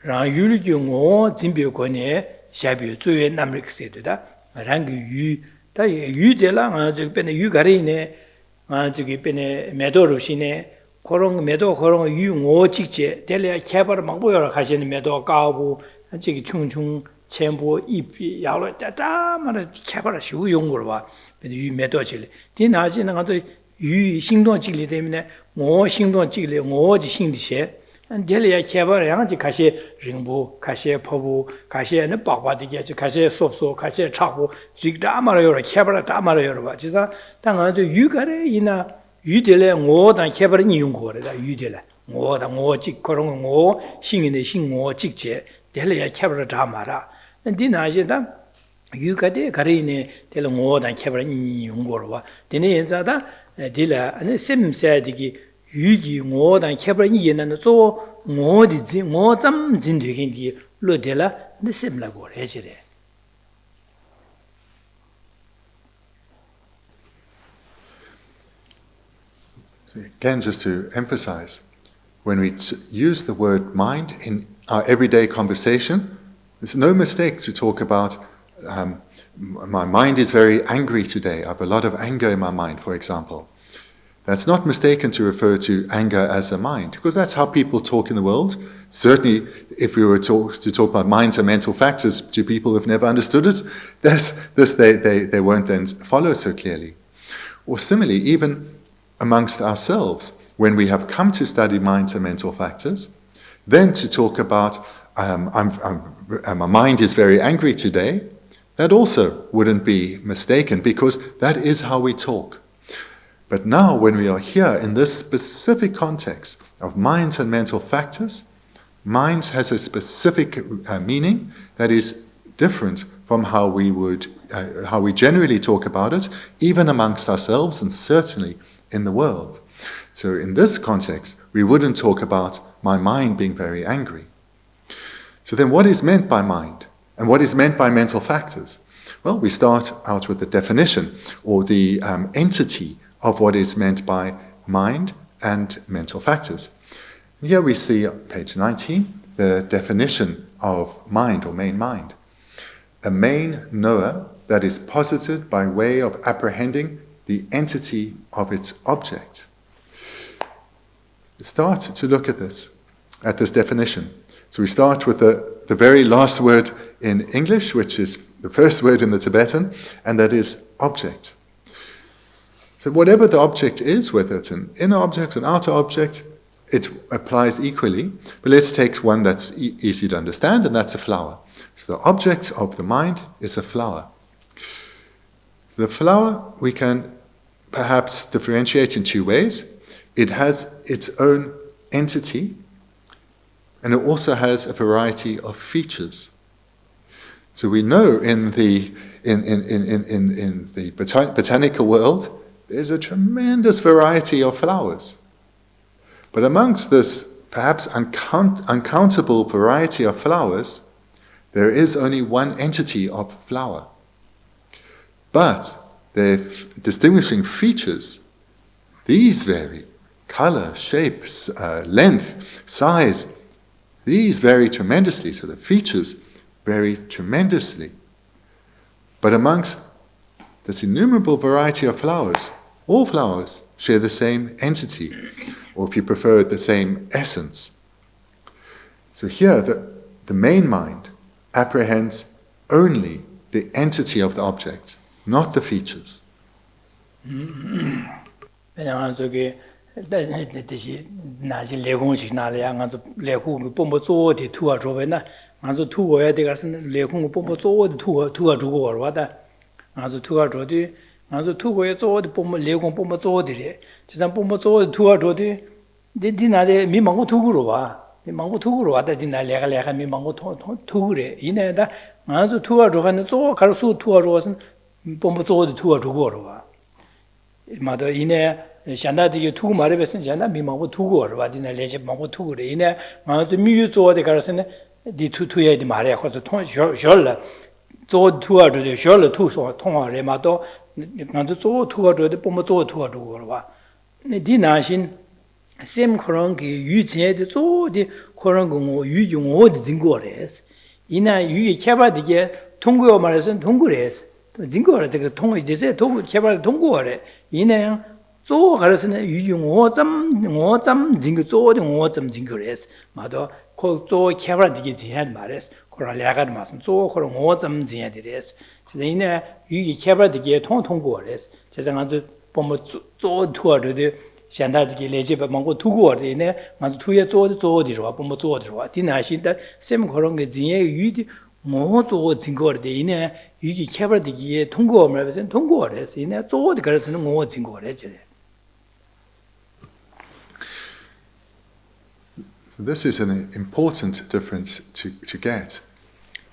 ran yulgyu ngo jimbyo kone shabyo zuye namrik sedda rang yu da yu de la nga ju pene yu garine nga ju gi pene medo로 shine koron medo koron yu ngo 직제 delya khabar mangboyor 가시는 medo 가부 저기 충충 전부 입 야로 따다 말 khabar shu 용거로 봐 유 메도질 디나지는 것도 유 행동 지리 때문에 뭐 행동 지리 뭐지 신디세 안델이야 개발 양지 가시 링부 가시 포부 가시에는 빡빡되게 가시 섭소 가시 차고 직다 말아요 개발 다 말아요 봐 진짜 당한 저 유가래 이나 유들에 뭐단 개발은 이용거래다 유들에 뭐다 뭐직 그런 거 신인의 신뭐 직제 del이야 개발 다 말아 디나지다 유가데 가리네 될 뭐단 개발은 이용거로 봐 되네 인자다 딜라 아니 심사디기 유기 뭐단 개발이 얘는 저 뭐디지 뭐점 진되긴디 로델라 네 심라고 해지래 Again, just to emphasize, when we use the word mind in our everyday conversation, there's no mistake to talk about my mind is very angry today. I have a lot of anger in my mind, for example. That's not mistaken to refer to anger as a mind, because that's how people talk in the world. Certainly, if we were to talk about minds and mental factors to people who have never understood it, they won't then follow so clearly. Or similarly, even amongst ourselves, when we have come to study minds and mental factors, then to talk about my mind is very angry today, that also wouldn't be mistaken, because that is how we talk. But now, when we are here in this specific context of minds and mental factors, minds has a specific meaning that is different from how we generally talk about it, even amongst ourselves and certainly in the world. So in this context, we wouldn't talk about my mind being very angry. So then what is meant by mind? And what is meant by mental factors? Well, we start out with the definition, or the entity of what is meant by mind and mental factors. And here we see on page 19 the definition of mind, or main mind. A main knower that is posited by way of apprehending the entity of its object. start to look at this definition. So we start with the very last word in English, which is the first word in the Tibetan, and that is object. So whatever the object is, whether it's an inner object, an outer object, it applies equally. But let's take one that's easy to understand, and that's a flower. So the object of the mind is a flower. The flower we can perhaps differentiate in two ways. It has its own entity, and it also has a variety of features. So we know in the botanical world, there's a tremendous variety of flowers. But amongst this perhaps uncountable variety of flowers, there is only one entity of flower. But their distinguishing features, these vary. Color, shapes, length, size, these vary tremendously. So the features vary tremendously. But amongst this innumerable variety of flowers, all flowers share the same entity, or if you prefer, the same essence. So here, the main mind apprehends only the entity of the object, not the features. 샨다디게 투고 말해봤으면 샨다 미망고 투고 와디나 레제 망고 투고래 이네 마도 미유 조어데 가르스네 디 투투에디 말해 가서 통 셜라 조 투어도 셜라 투소 통화래 마도 나도 조 투어도 봄모 조 투어도 와 디나신 셈 그런 게 유제도 조디 그런 거 유용어디 진거래스 이나 유이 개발디게 통고요 말해서 통고래스 진거래 되게 통고 이제 도 개발 통고래 이네 做가르스는 유용 5점 진거做的 5점 진거래스 마도 그做 개발되게 제한 말했어 그걸 내가 말씀 做 그런 5점 제한이래스 이제 유기 개발되게 통고래스 제가 보면 做 투어를 현다되게 레제바 먹고 투고래네 맞아 투에 做的와 보면 做的와 디나신다 셈 그런 게 진에 유디 뭐做 진거래 이네 유기 개발되게 통고 말해서 통고래스 이네 做的 가르스는 5 진거래지. So this is an important difference to get.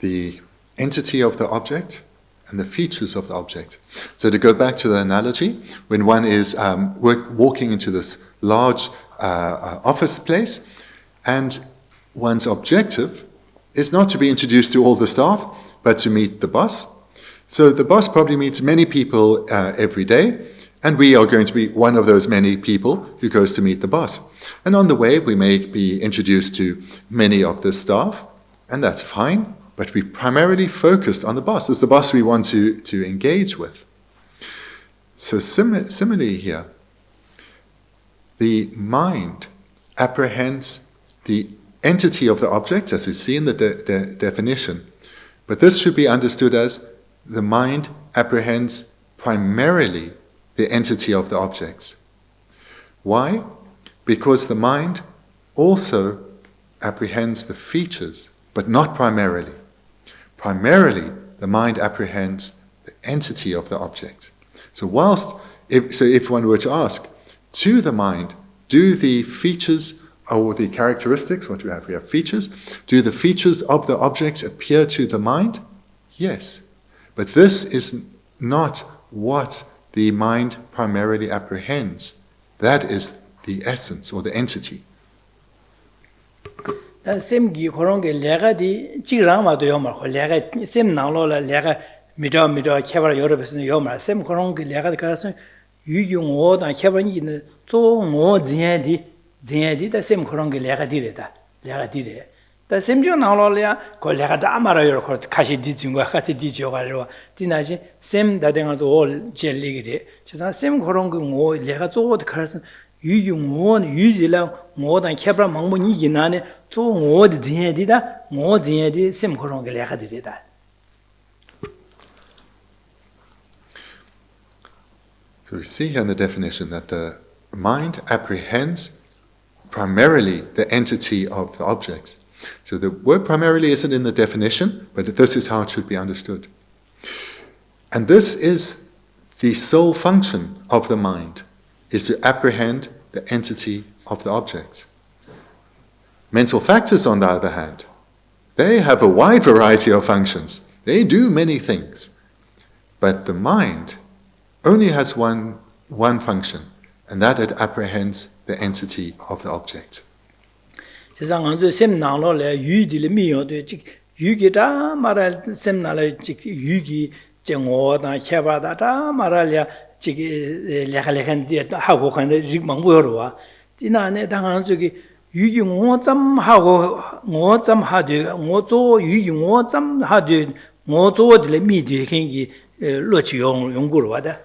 The entity of the object and the features of the object. So to go back to the analogy, when one is walking into this large office place, and one's objective is not to be introduced to all the staff, but to meet the boss. So the boss probably meets many people every day, and we are going to be one of those many people who goes to meet the boss. And on the way, we may be introduced to many of the staff, and that's fine, but we primarily focused on the boss. It's the boss we want to engage with. So similarly here, the mind apprehends the entity of the object, as we see in the definition. But this should be understood as the mind apprehends primarily the entity of the objects. Why? Because the mind also apprehends the features, but not primarily. Primarily, the mind apprehends the entity of the object. So if one were to ask, to the mind, do the features or the characteristics, what do we have? We have features. Do the features of the object appear to the mind? Yes. But this is not what the mind primarily apprehends. That is the essence or the entity. 셈기 그런 게 내가디 지랑마도 요말 내가 셈 나로라 내가 미더 개발 여러분은 요말 셈 그런 게 내가 가서 유용어다 개발이는 조뭐 제야디 셈 그런 게 내가 디래다 내가 디래 다 셈죠 나로라야 그 내가 다 말아요 그 같이 디중과 같이 디죠가로 디나시 셈 다댕아도 올 젤리기래 제가 셈 그런 거뭐 내가 조어도 가서 유용원 유디랑 뭐단 캐브라 망문이 기나네 또 뭐디 진해디다 뭐 진해디 셈 그런 게 내가 드리다. So we see here in the definition that the mind apprehends primarily the entity of the objects. So the word primarily isn't in the definition, but this is how it should be understood. And this is the sole function of the mind, is to apprehend the entity of the object. Mental factors, on the other hand, they have a wide variety of functions. They do many things. But the mind only has one function, and that it apprehends the entity of the object. 세상은 셈나로래 유디를 미요도 즉 유기다 말할 셈나래 즉 유기 정오다 해바다다 말할야 즉 레할레한디 하고 하는 직망보여와 지난해 당한 저기 유기 5점 하고 5점 하되 5조 유기 5점 하되 5조들 미디 행기 로치 연구를 와다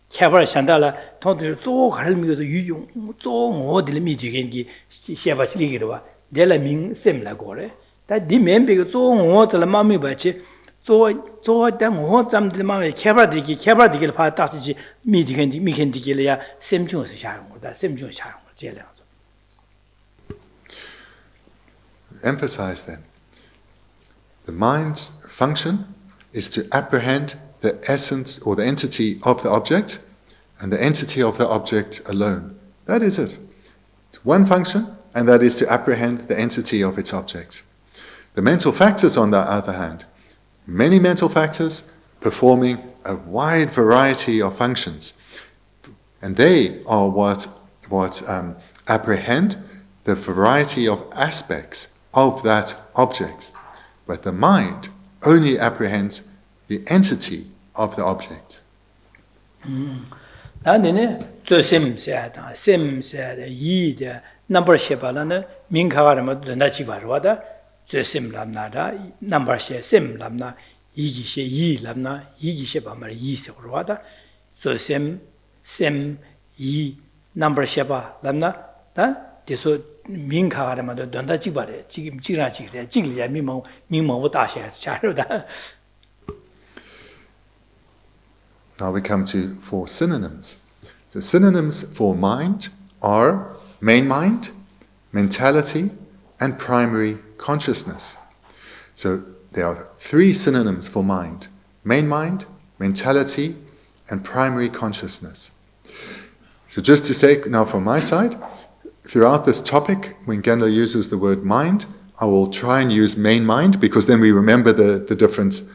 캐발 산달라 통들 조 갈미서 유용 조 5들 미디 행기 시바치리기로 와 내가 민 셈라고래 다 디멤비가 조 5들 마음이 받지 조당 5점들 마음에 캐발되기를 받다지 미디겐디 미겐디기야 셈중에서 샤는 거다 셈중 샤는 거 제일 Emphasize then, the mind's function is to apprehend the essence or the entity of the object and the entity of the object alone. That is it. It's one function, and that is to apprehend the entity of its object. The mental factors, on the other hand, many mental factors performing a wide variety of functions, and they are what apprehend the variety of aspects of that object, but the mind only apprehends the entity of the object. 나는 저 셈세다 셈세다 이데 넘버 쉐발라는 민카가르마 된다지 바로다 저 셈람나다 넘버 쉐 셈람나 이기셰 이람나 이기셰 바말 이세로다 저셈셈이 넘버 쉐바 람나 다 대소 민카가르마도 된다지 바래 지금 지라지래 지리야 미모부 다시해서 자료다. Now we come to 4 synonyms. The synonyms for mind are main mind, mentality, and primary consciousness. So there are 3 synonyms for mind: main mind, mentality, and primary consciousness. So just to say now from my side, throughout this topic, when Genlo uses the word mind, I will try and use main mind, because then we remember the difference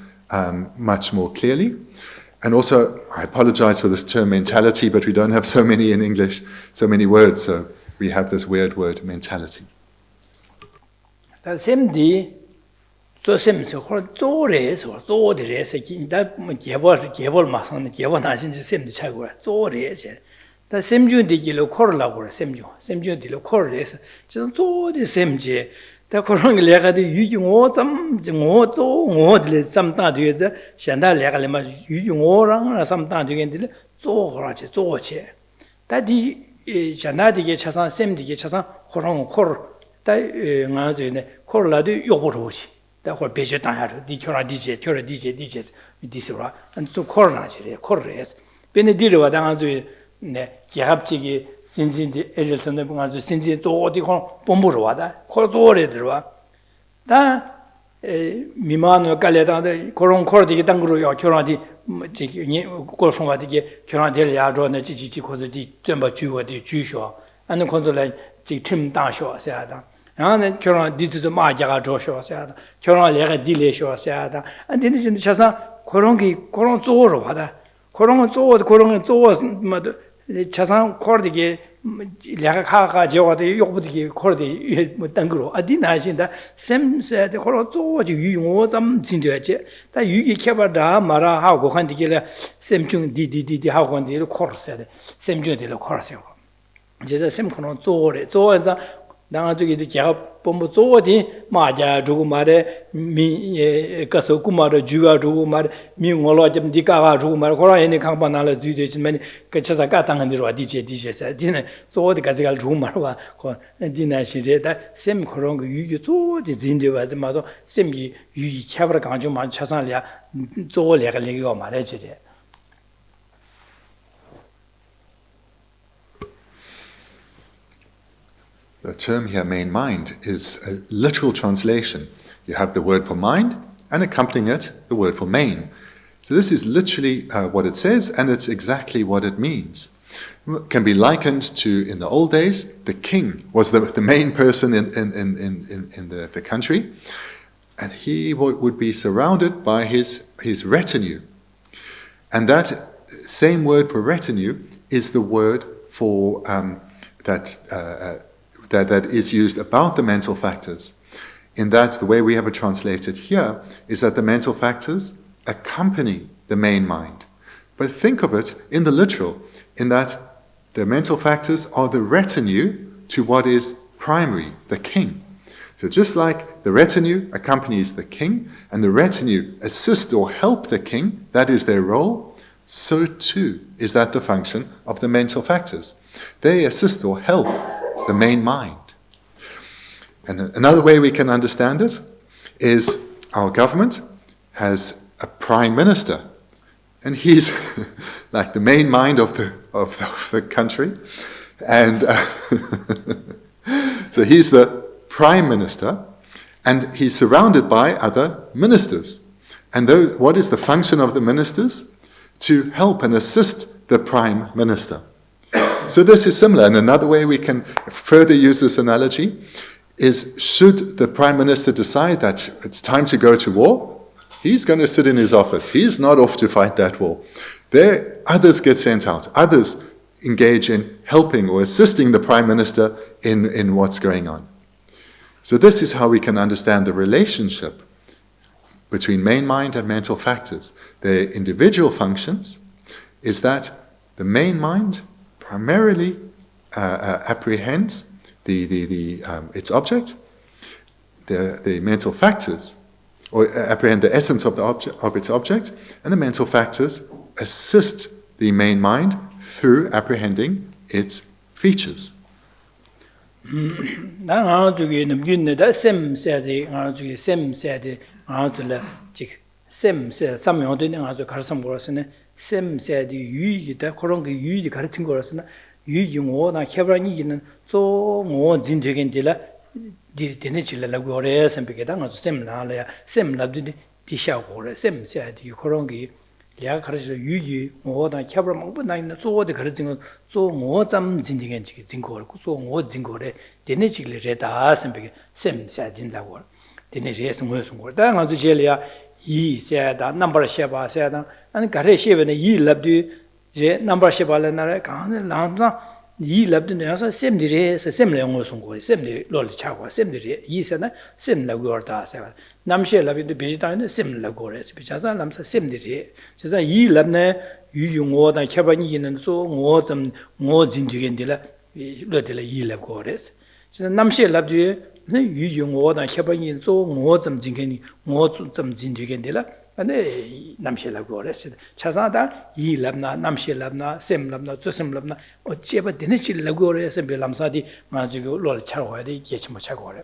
much more clearly. And also, I apologize for this term mentality, but we don't have so many in English, so many words, so we have this weird word, mentality. 셈디 조셈서 조레서 조디레서 긴다 개벌 마선 개벌 나신지 셈디 차고 조레서 다 셈주디기로 코르라고 그래 셈주디로 코르레서 저 조디 셈지 다 그런 게 내가 유용 5점 5들 삼다되서 현다 내가 마 유용 5랑 삼다되겠는데 조그라지 조치 다디 현다디게 차상 셈디게 차상 그런 코르 다 나저네 코르라도 요버로시 다 걸 배제 당하러 디켜라 디제 디스라 안또 코르나지래 코르레스 베네디르와 당아주 네 기합직이 신진지 에르선의 방아주 신진 조디 콘 본부로 와다 코조레 들어와 다 미만의 깔레다데 코론 코르디게 당그로요 결혼디 지기 고송와디게 결혼될 야조네 지지지 고즈디 전부 주어디 주쇼 안는 콘솔레 지팀 당쇼세하다 나는 결혼 디즈도 마자가 조쇼세하다 결혼 내가 딜레쇼세하다 안데니 진짜 차상 그런 조로 와다 그런 뭐 차상 코르디게 내가 가가 저어도 욕부디게 코르디 뭐 당그로 아디나신다 셈세데 그런 조지 유용어 좀 진되지 다 유기 개발다 말아 하고 한디게 셈중 디디디 하고 한디 코르세데 셈중데로 코르세요 이제 셈 그런 조래 조에서 Danga Zuki Jap Pombo Zodi, Maja, Jugumare, Mi Kaso Kumara, Juga, Jugumar, Mi Molojam Dika, Jugumar, Kora, any Kampanala Zudish, many Kachasakatang and the DJ said, Dinner, so the Kazagal Jumarwa, Dina she did that, Sem Korong, you told the Zindi as a mother, Semi, you Chabra Kanjuma, Chasalia, Zolia, Lego, Marajide. The term here, main mind, is a literal translation. You have the word for mind, and accompanying it, the word for main. So this is literally what it says, and it's exactly what it means. It can be likened to, in the old days, the king was the main person in the country, and he would be surrounded by his retinue. And that same word for retinue is the word for that is used about the mental factors. In that, the way we have it translated here is that the mental factors accompany the main mind. But think of it in the literal, in that the mental factors are the retinue to what is primary, the king. So just like the retinue accompanies the king, and the retinue assist or help the king, that is their role, so too is that the function of the mental factors. They assist or help the main mind. And another way we can understand it is our government has a prime minister, and he's like the main mind of the country, and so he's the prime minister, and he's surrounded by other ministers. And what is the function of the ministers? To help and assist the prime minister. So this is similar, and another way we can further use this analogy is, should the Prime Minister decide that it's time to go to war, he's going to sit in his office. He's not off to fight that war. There, others get sent out. Others engage in helping or assisting the Prime Minister in what's going on. So this is how we can understand the relationship between main mind and mental factors. Their individual functions is that the main mind primarily apprehends its object. The mental factors, or apprehend the essence of its object, and the mental factors assist the main mind through apprehending its features. Sem said you the Korongi you 가르친 거라서는 유용어나 개발이기는 또 뭐진 되긴데라 디르테네질라고 오래 선배게다 아주 셈나래야 셈랍디 디샤고래 셈 said Korongi 야 가르쳐 유유 뭐나 개발 먹고 나있는 쪼어데 가르친 거쪼 뭐잠 진디겐지 진거고 쪼뭐 진거래 데네질레다 선배게 셈 said인다고 데네레스 뭐였은 거다 아주 제리야 이 세다 넘버 쉐바 세다 아니 가레 쉐베네 이 랍디 제 넘버 쉐발레나레 가네 란다 이 랍디네서 셈디레 셈레 영어송 거 셈디 롤 차고 셈디레 이 세나 셈라고르다 세바 남셰 랍디 베지타네 셈라고레 비자자 남사 셈디레 제가 이 랍네 유용어다 캬바니기는 소 뭐점 뭐진디겐디라 르데라 이 랍고레스 제가 남셰 랍디 유용어나 캬바니 소 뭐점 진겐이 뭐점 진디겐디라 ane namshe la gore se chaza da yi labna namshe labna sem labna zusem labna o cheba dine chi la gore se be lamsa di ma ju go lo cha ho de ye chi mo cha gore.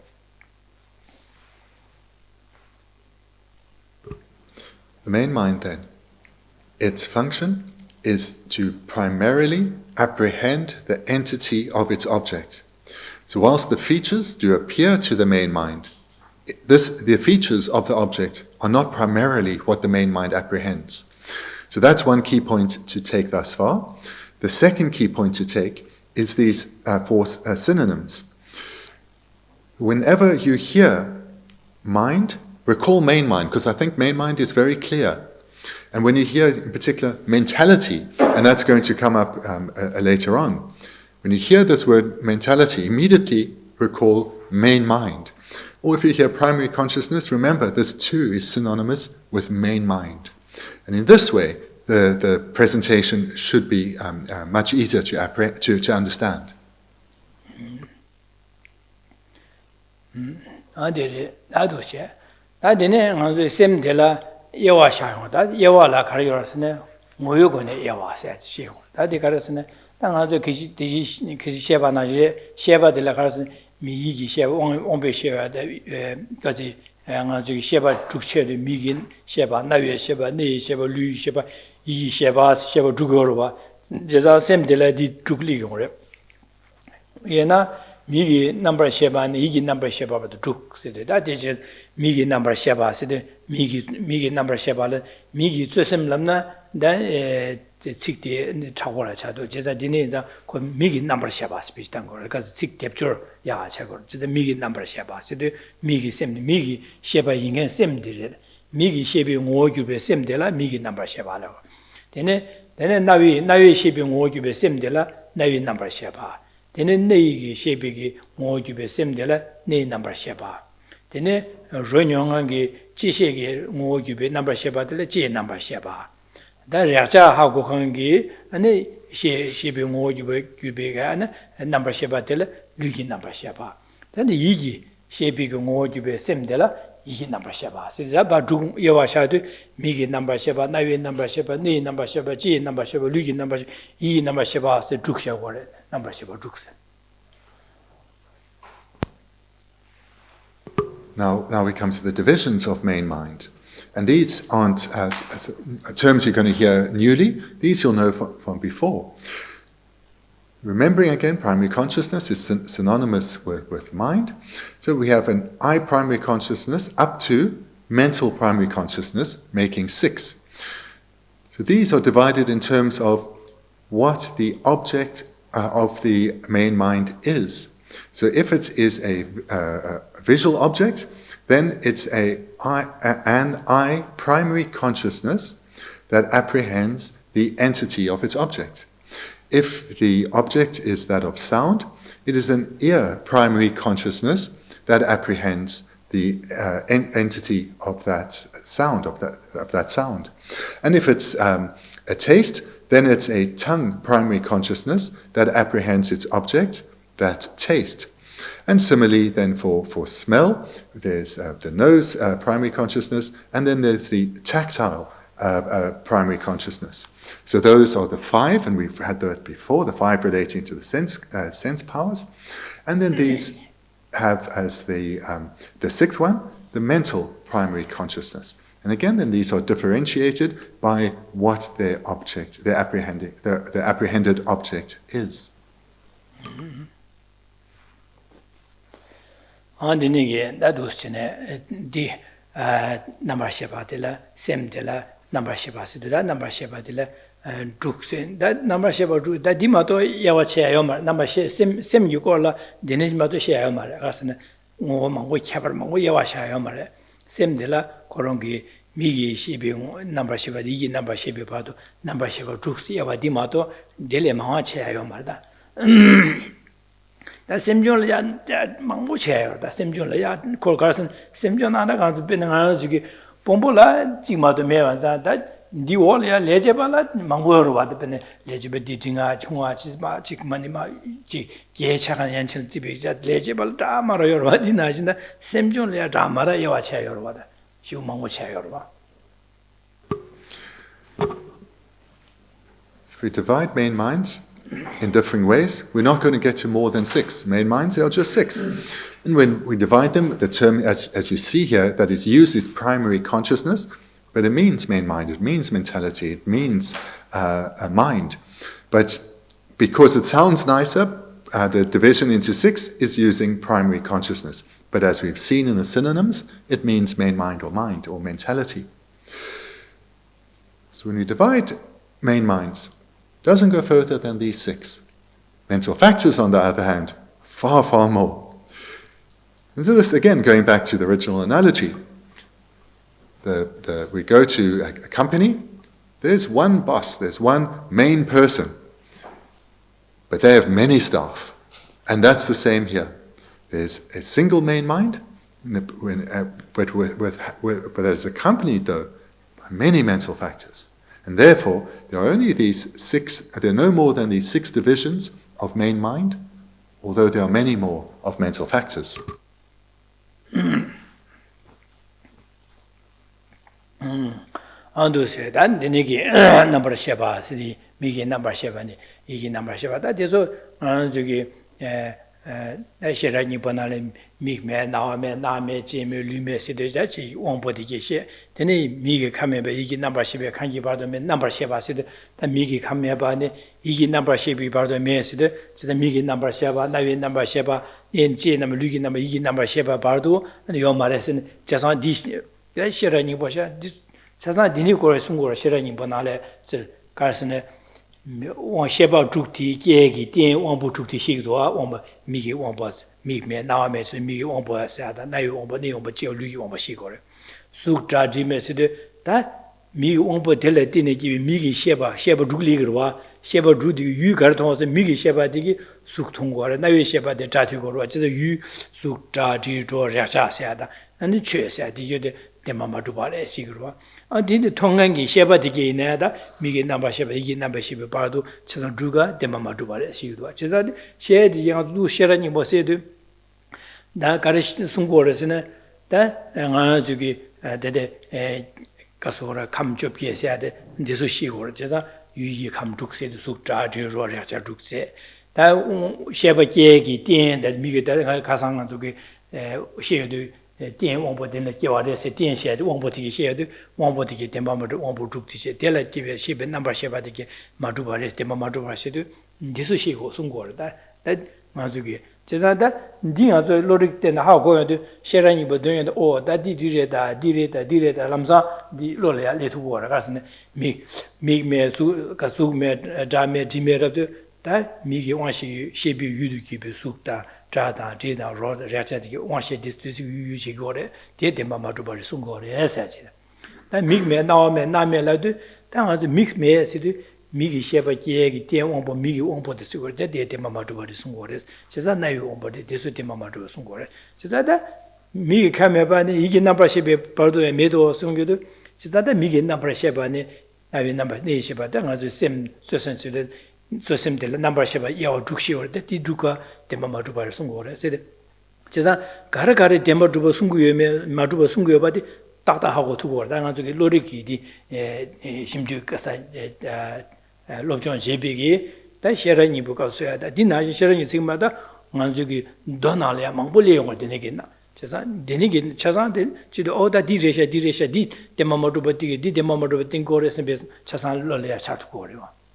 The main mind then, its function is to primarily apprehend the entity of its object. So whilst the features do appear to the main mind, the features of the object are not primarily what the main mind apprehends. So that's one key point to take thus far. The second key point to take is these four synonyms. Whenever you hear mind, recall main mind, because I think main mind is very clear. And when you hear in particular mentality, and that's going to come up later on, when you hear this word mentality, immediately recall main mind. Or if you hear primary consciousness, remember this too is synonymous with main mind. And in this way, the presentation should be much easier to understand. 아데레 나도셰 나데네 안저 셈데라 예와샤용다 예와라 가르요스네 모요고네 예와세 시고 다디 가르스네 당아저 기시 디시 기시 셰바나제 셰바들라 가르스 미이기 셰바 온베 셰바데 가지 안아저 셰바 죽체의 미긴 셰바 나위에 셰바 네 셰바 류 셰바 이 셰바 셰바 죽어로바 제자 셈데라 디 죽리고래 얘나 미기 넘버 셰바는 이기 넘버 셰바도 쭉 세대 다 이제 미기 넘버 셰바 세대 미기 넘버 셰바는 미기 최심람나 다 직대 차고라 차도 제자 디네자 그 미기 넘버 셰바 스피치단 거 그래서 직 캡처 야 차고 제가 미기 넘버 셰바 세대 미기 셈 미기 셰바 인간 셈들 미기 셰비 5규베 셈들라 미기 넘버 셰바라 되네 나위 셰비 5규베 셈들라 나위 넘버 셰바 되는 내기 셰비기 모규베 셈데라 네 넘버 셰바 되네 르뇽한게 지셰게 모규베 넘버 셰바들 지 넘버 셰바 다 랴자 하고 한게 아니 셰비 모규베 규베가 아니 넘버 셰바들 류기 넘버 셰바 근데 이기 셰비기 모규베 셈데라 이기 넘버 셰바 세다 바중 여와샤도 미기 넘버 셰바 나위 넘버 셰바 네 넘버 셰바 지 넘버 셰바 류기 넘버 이 넘버 셰바 세 죽샤고래 number 셰바 죽세 Now we come to the divisions of main mind. And these aren't as terms you're going to hear newly. These you'll know from before. Remembering again, primary consciousness is synonymous with mind. So we have an I primary consciousness up to mental primary consciousness, making 6. So these are divided in terms of what the object of the main mind is. So if it is a visual object, then it's an I primary consciousness that apprehends the entity of its object. If the object is that of sound, it is an ear primary consciousness that apprehends the entity of that sound, of that sound. And if it's a taste, then it's a tongue primary consciousness that apprehends its object, that taste. And similarly then for smell, there's the nose primary consciousness, and then there's the tactile primary consciousness. So those are the 5, and we've had that before, the 5 relating to the sense powers. And then these have as the 6th one, the mental primary consciousness. And again, then these are differentiated by what their object, their apprehended object is. 안디니게 나도스네 디 넘버 셰바들라 셈들라 넘버 셰바스들라 넘버 셰바들라 죽센 다 넘버 셰바 다 디마도 야와체요 말 넘버 셈 유고라 디네지마도 셰요 말 가스네 뭐망고 캬버망고 야와샤요 말 셈들라 그런게 미기 시비용 넘버 셰바 이기 넘버 셰비 봐도 넘버 셰바 죽시 야와 디마도 델레마와 체요 말다 다 셈존이야 망고체요 다 셈존이야 콜가슨 셈존 하나 가서 빼는 거 저기 bombola jingma do me wan za da di wo le leje ba la mangbo ro wa de ne leje be di tinga chungwa chi ma chi mani ma chi ge cha kan yan chen ji be ja leje ba da ma ro yo wa di na jin da semjon le da ma ra yo wa cha yo ro wa da shu mangbo cha yo ro wa. If we divide main minds in differing ways, we're not going to get to more than 6. Main minds, they are just 6. And when we divide them, the term, as you see here, that is used is primary consciousness, but it means main mind, it means mentality, it means a mind. But because it sounds nicer, the division into 6 is using primary consciousness. But as we've seen in the synonyms, it means main mind or mentality. So when we divide main minds, it doesn't go further than these 6. Mental factors, on the other hand, far, far more. And so this, again, going back to the original analogy, we go to a company, there's one boss, there's one main person, but they have many staff. And that's the same here. There's a single main mind, but that is accompanied, though, by many mental factors. And therefore, there are no more than these 6 divisions of main mind, although there are many more of mental factors. Andu se dan dinigi number sheba sidi migi number sheba ni igi number sheba da deso jogi shirani banale migme na me jime lume sidi da chi wongbo digi she deni migi kame ba igi number sheba kangi bardo me number sheba sidi da migi kame ba ni igi number shebi bardo me sidi sidi migi number sheba nawi number sheba yen je nam lugi nam igi number sheba bardo yo mare sin jasan di shirani bosha 사상 디니 거에 숨고를 실현이 보나래 가르스네 원 셰바 죽티 계기 된 원부 죽티 시기도 원부 미기 원부 미메 나와메서 미기 원부 사다 나이 원부 네 원부 지어 루기 원부 시고래 숙자지메스데 다 미기 원부 될래 띠네 집이 미기 셰바 죽리거와 셰바 죽디 유가르 통해서 미기 셰바디기 숙통고래 나이 셰바데 자티고로 저서 유 숙자지조 야샤샤다 아니 최샤디게 데마마두바레 시그로와 어디데 통간기 셰바디게 있나다 미게 남바 셰바 이게 남바 셰바 바도 저선 주가 데마마두바레 시그도와 저서 셰디 양도 셰라니 뭐세도 나 가르치 숨고르스네 다 저기 데데 가소라 감접게 해야돼 데서 시고르 저서 유이 감죽세도 숙자지로 야자 죽세 다 셰바 계기 땡데 미게 다 가상한 저기 셰도 电王伯的叫的是电线的王伯的写的王伯的电马马的王伯主的写的了这边写本那边写把的个马主把的电马主把写的就是写过送过的但马这个就是的你要做罗的的好过的写上一部东西的哦da地的那么啥的罗了来图过了可是呢没苏没扎没几没的但没给往写比语的给比苏的 자다 제다 로드 야차디 원시 디스트리스 유유지고래 데데마마도바리 송고래 에사지다 다 믹메 나오메 나메라도 당아도 믹메스도 미기 셰바기에기 대원보 미기 원보데 쓰고래 데데마마도바리 송고래 제자 나이 원보데 데스데마마도 송고래 제자다 미기 카메바니 이기 남바셰베 바도에 메도 송교도 제자다 미기 남바셰바니 나이 남바 네셰바다 가서 셈 소선스데 소심들 넘버 셔바 요 죽시올 때 디두가 데마마두바를 송고래 세데 제가 가르가르 데마두바 송구여메 마두바 송구여바디 딱딱하고 두고 당한 저기 로리기디 심주 가사 롭존 제비기 다 셔런이 부가 써야다 디나 셔런이 지금마다 만저기 도나리아 망볼리 용을 되네겠나 제가 되네게 차산데 지도 오다 디레샤 디 데마마두바 디 데마마두바 띵고레스 베스 차산 로리아 차투고래요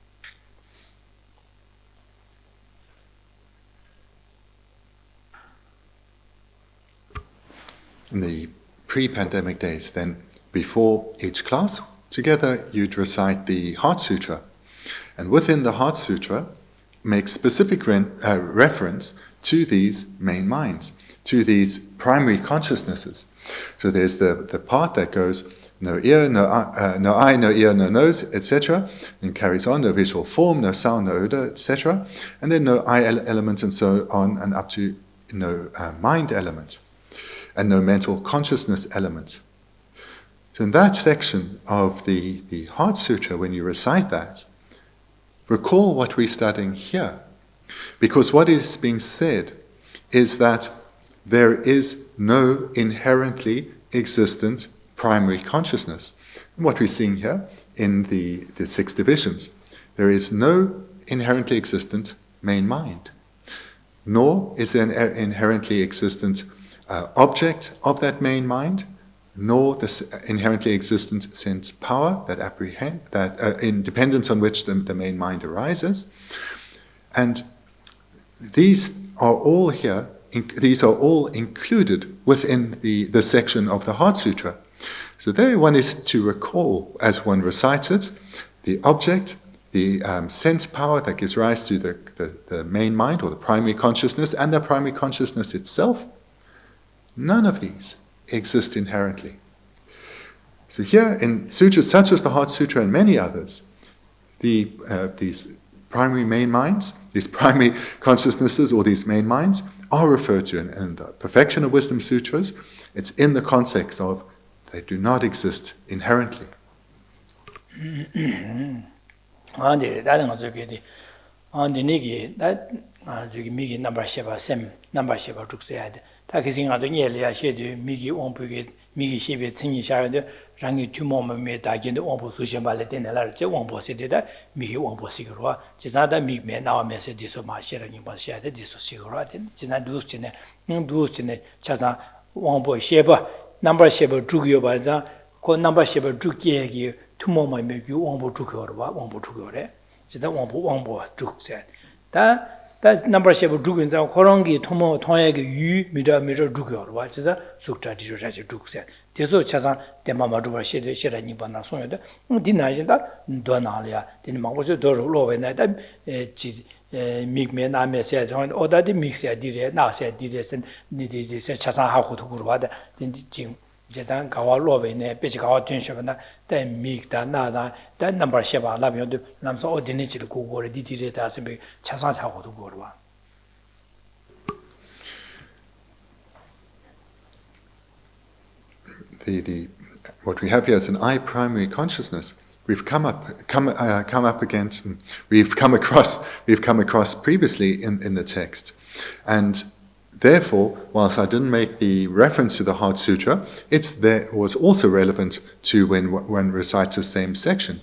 In the pre-pandemic days, then, before each class, together you'd recite the Heart Sutra. And within the Heart Sutra, make specific reference to these main minds, to these primary consciousnesses. So there's the part that goes, no ear, no eye, no ear, no nose, etc. And carries on, no visual form, no sound, no odor, etc. And then no eye element and so on, and up to no mind element. And no mental consciousness element. So in that section of the Heart Sutra, when you recite that, recall what we're studying here. Because what is being said is that there is no inherently existent primary consciousness. And what we're seeing here in the 6 divisions, there is no inherently existent main mind, nor is there an inherently existent object of that main mind, nor the inherently existent sense power that in dependence on which the main mind arises. And these are all here. These are all included within the section of the Heart Sutra. So there one is to recall, as one recites it, the object, the sense power that gives rise to the main mind or the primary consciousness, and the primary consciousness itself. None of these exist inherently. So here in sutras such as the Heart Sutra and many others, these primary main minds, these primary consciousnesses or these main minds are referred to in the Perfection of Wisdom Sutras. It's in the context of they do not exist inherently. number sheba drukseade. Takising out the Yelia Shedi, Migi Ompuget, Migi Shibi, Tini Shard, Rangi Tumoma made again the Ombo Sushan Ballet in the Large Ombo City, Migi Ombo Sigura, Cisada Mig me now message this of my sharing was shared, this was cigarette, Cisna Dustin, Dustin, Chaza, Ombo Sheba, number Sheba Drugio Baza, call number Sheba Druki, Tumoma make you Ombo Drukor, Ombo Drukore, Cisna Ombo Druk said. That number ship of Druggins are Korongi, Tomo, Toyag, Yu, Mida, Drugor, what is a Sukta Druk said. Tiso Chazan, the Mama Druba Shed, Nibana Sonda, denies that Donalia, the Mamoso Doro Low and that Migman, I may say, or that the mix I did, now said, did this and this Chazan Haku to Gurwada, then Jim. Jazan Kawa Love in a pitch out tension, then meek that nada, that number Sheba, love you, Namso ordinary go did it as a big Chazan Haku to Gurwa. What we have here is an I primary consciousness. We've come across previously in the text, and therefore, whilst I didn't make the reference to the Heart Sutra, was also relevant to when one recites the same section,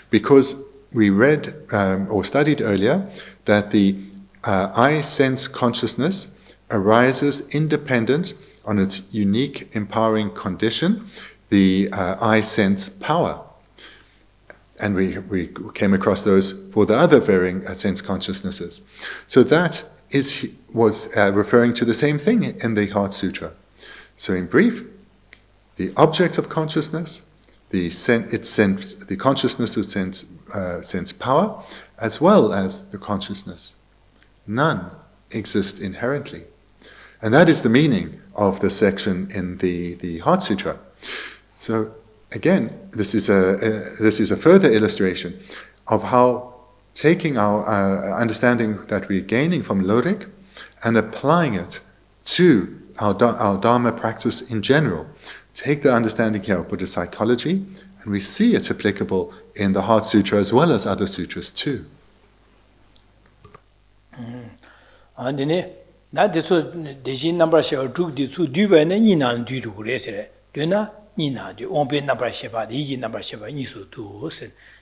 because we read or studied earlier that the I sense consciousness arises independent on its unique empowering condition, the I sense power. And we came across those for the other varying sense consciousnesses. So that was referring to the same thing in the Heart Sutra. So in brief, the object of consciousness, the consciousness's sense power, as well as the consciousness. None exist inherently. And that is the meaning of the section in the Heart Sutra. So again, this is a further illustration of how taking our understanding that we're gaining from Lorig and applying it to our Dharma practice in general. Take the understanding here of Buddhist psychology, and we see it's applicable in the Heart Sutra as well as other sutras too. Nina, the Ombe number Sheba, the Igi number Sheba, Nisu do.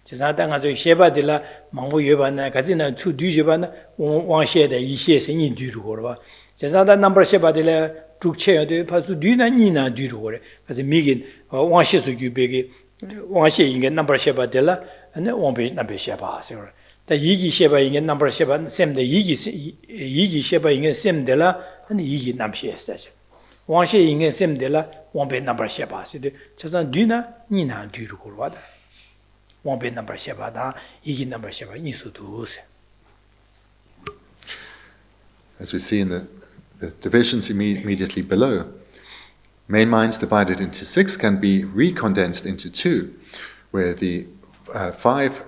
Chazatanga Sheba de la Mango Yevana, Kazina, 2 Dujabana, one share the Ishes in Durua. Chazata number Sheba de la Drukche, the Pasu Duna Nina Durua, as a Migin, one share to you big, one share in number Sheba de la, and the Ombe number Sheba. The Yigi Sheba in number Sheba, same the Yigi Sheba in Sem de la, and the Yigi number Sheba. One share in Sem de la. One bed number Sheba, said Chazan Duna, Nina Durwada. One bed number Sheba, Igi number Sheba, Nisudus. As we see in the divisions immediately below, main minds divided into 6 can be recondensed into 2, where the 5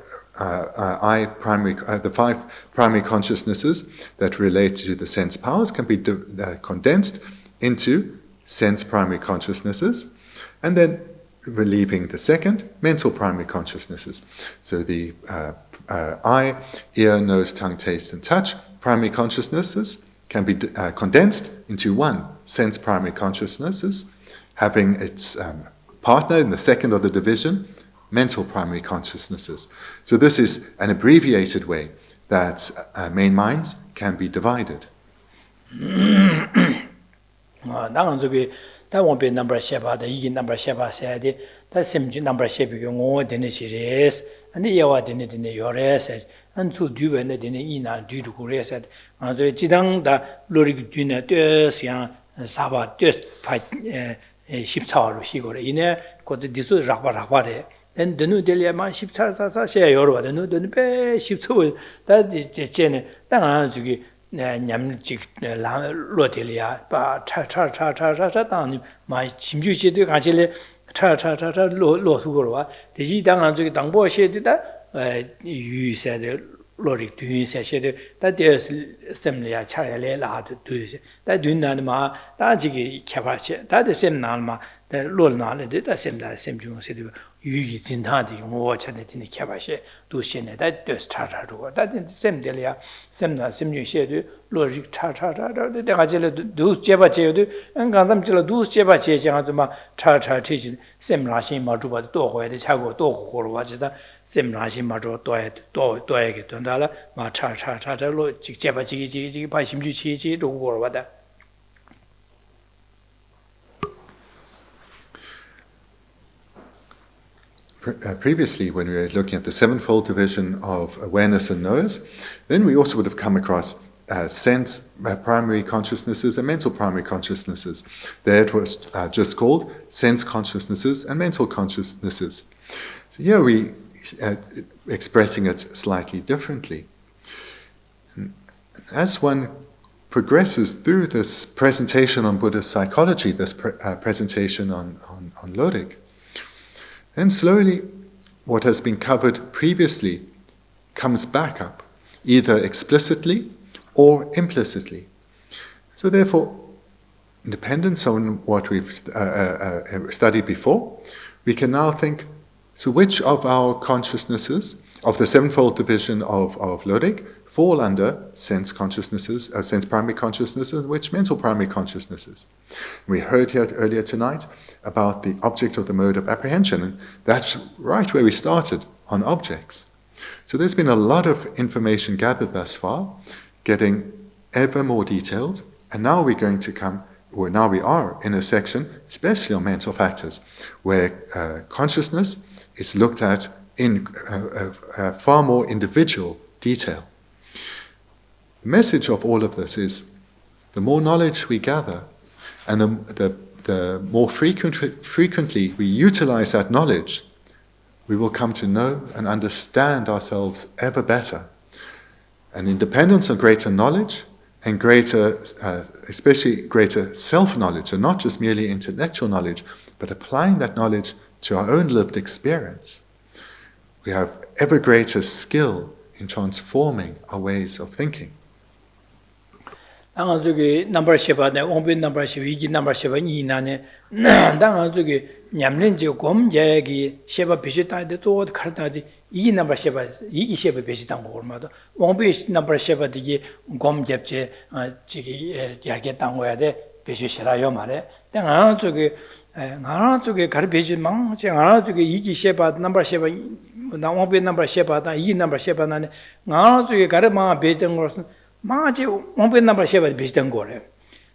primary consciousnesses that relate to the sense powers can be condensed into sense primary consciousnesses, and then relieving the second, mental primary consciousnesses. So the eye, ear, nose, tongue, taste, and touch primary consciousnesses can be condensed into 1, sense primary consciousnesses, having its partner in the second of the division, mental primary consciousnesses. So this is an abbreviated way that main minds can be divided. That won't be number Sheba, the Igi number Sheba said, that same number Sheba, then she is, and the Yawa didn't in the Yores, and to do and then Ina do to Kureset, and the Chidang, the Lorig Duna, Sian, Saba, just pipe ship tower, she got in there, got the Disu Rapare. Then the new Delia man ship tower, share your the new ship tower, that is the chain, then Nyamjik Lotelia, but cha my Chimjuchi de Gachele, Lotugua, the Jidang Dangbo said that you said Lorik to you said that there's assembly a child to do that do Nanma, that Jigi Capace, that the same Nalma, 다 롤나래 다 셈다 셈중 세도 유기 진타디 뭐처럼 되는 캐바시 도시네 다 뜻 차차로 다 셈들이야 셈나 셈중시에도 로직 차차차로 내가 제를 두 제바제도 안간삼질 두 제바제 장아좀마 차차티지 셈라신 마주바 또 호에도 차고 또 호로 와지다 셈라신 마주 또에게 된다라 마 차차차로 제바지기 바심주치지 로고로 와다 Previously, when we were looking at the sevenfold division of awareness and knowers, then we also would have come across sense primary consciousnesses and mental primary consciousnesses. There it was just called sense consciousnesses and mental consciousnesses. So here we expressing it slightly differently. As one progresses through this presentation on Buddhist psychology, this presentation on Lorig, then slowly, what has been covered previously comes back up, either explicitly or implicitly. So therefore, in dependence on what we've studied before, we can now think, so which of our consciousnesses, of the sevenfold division of Lorig, fall under sense consciousnesses, sense primary consciousnesses, and which mental primary consciousnesses. We heard here earlier tonight about the object of the mode of apprehension, and that's right where we started, on objects. So there's been a lot of information gathered thus far, getting ever more detailed, and now we're going to now we are in a section, especially on mental factors, where consciousness is looked at in far more individual detail. The message of all of this is, the more knowledge we gather, and the more frequently we utilize that knowledge, we will come to know and understand ourselves ever better. And in dependence on greater knowledge, and greater, especially greater self-knowledge, and not just merely intellectual knowledge, but applying that knowledge to our own lived experience, we have ever greater skill in transforming our ways of thinking. 당한 저기 넘버 10에 원빈 넘버 12기 넘버 12나네 당한 저기 냠린지 곰제기 10 비슷한데 또 칼다지 이 넘버 10 이기 10 비슷한 거 얼마도 원빈 넘버 10 되게 곰제제 저기 야게 당고야 돼 비슷시라요 말에 당한 저기 나라 저기 가르베지 망 제가 저기 이기 10 넘버 10 나 원빈 넘버 10다 이 넘버 10나네 나라 저기 가르마 베던 것은 마치 원빈 넘버 10에 비슷한 거래.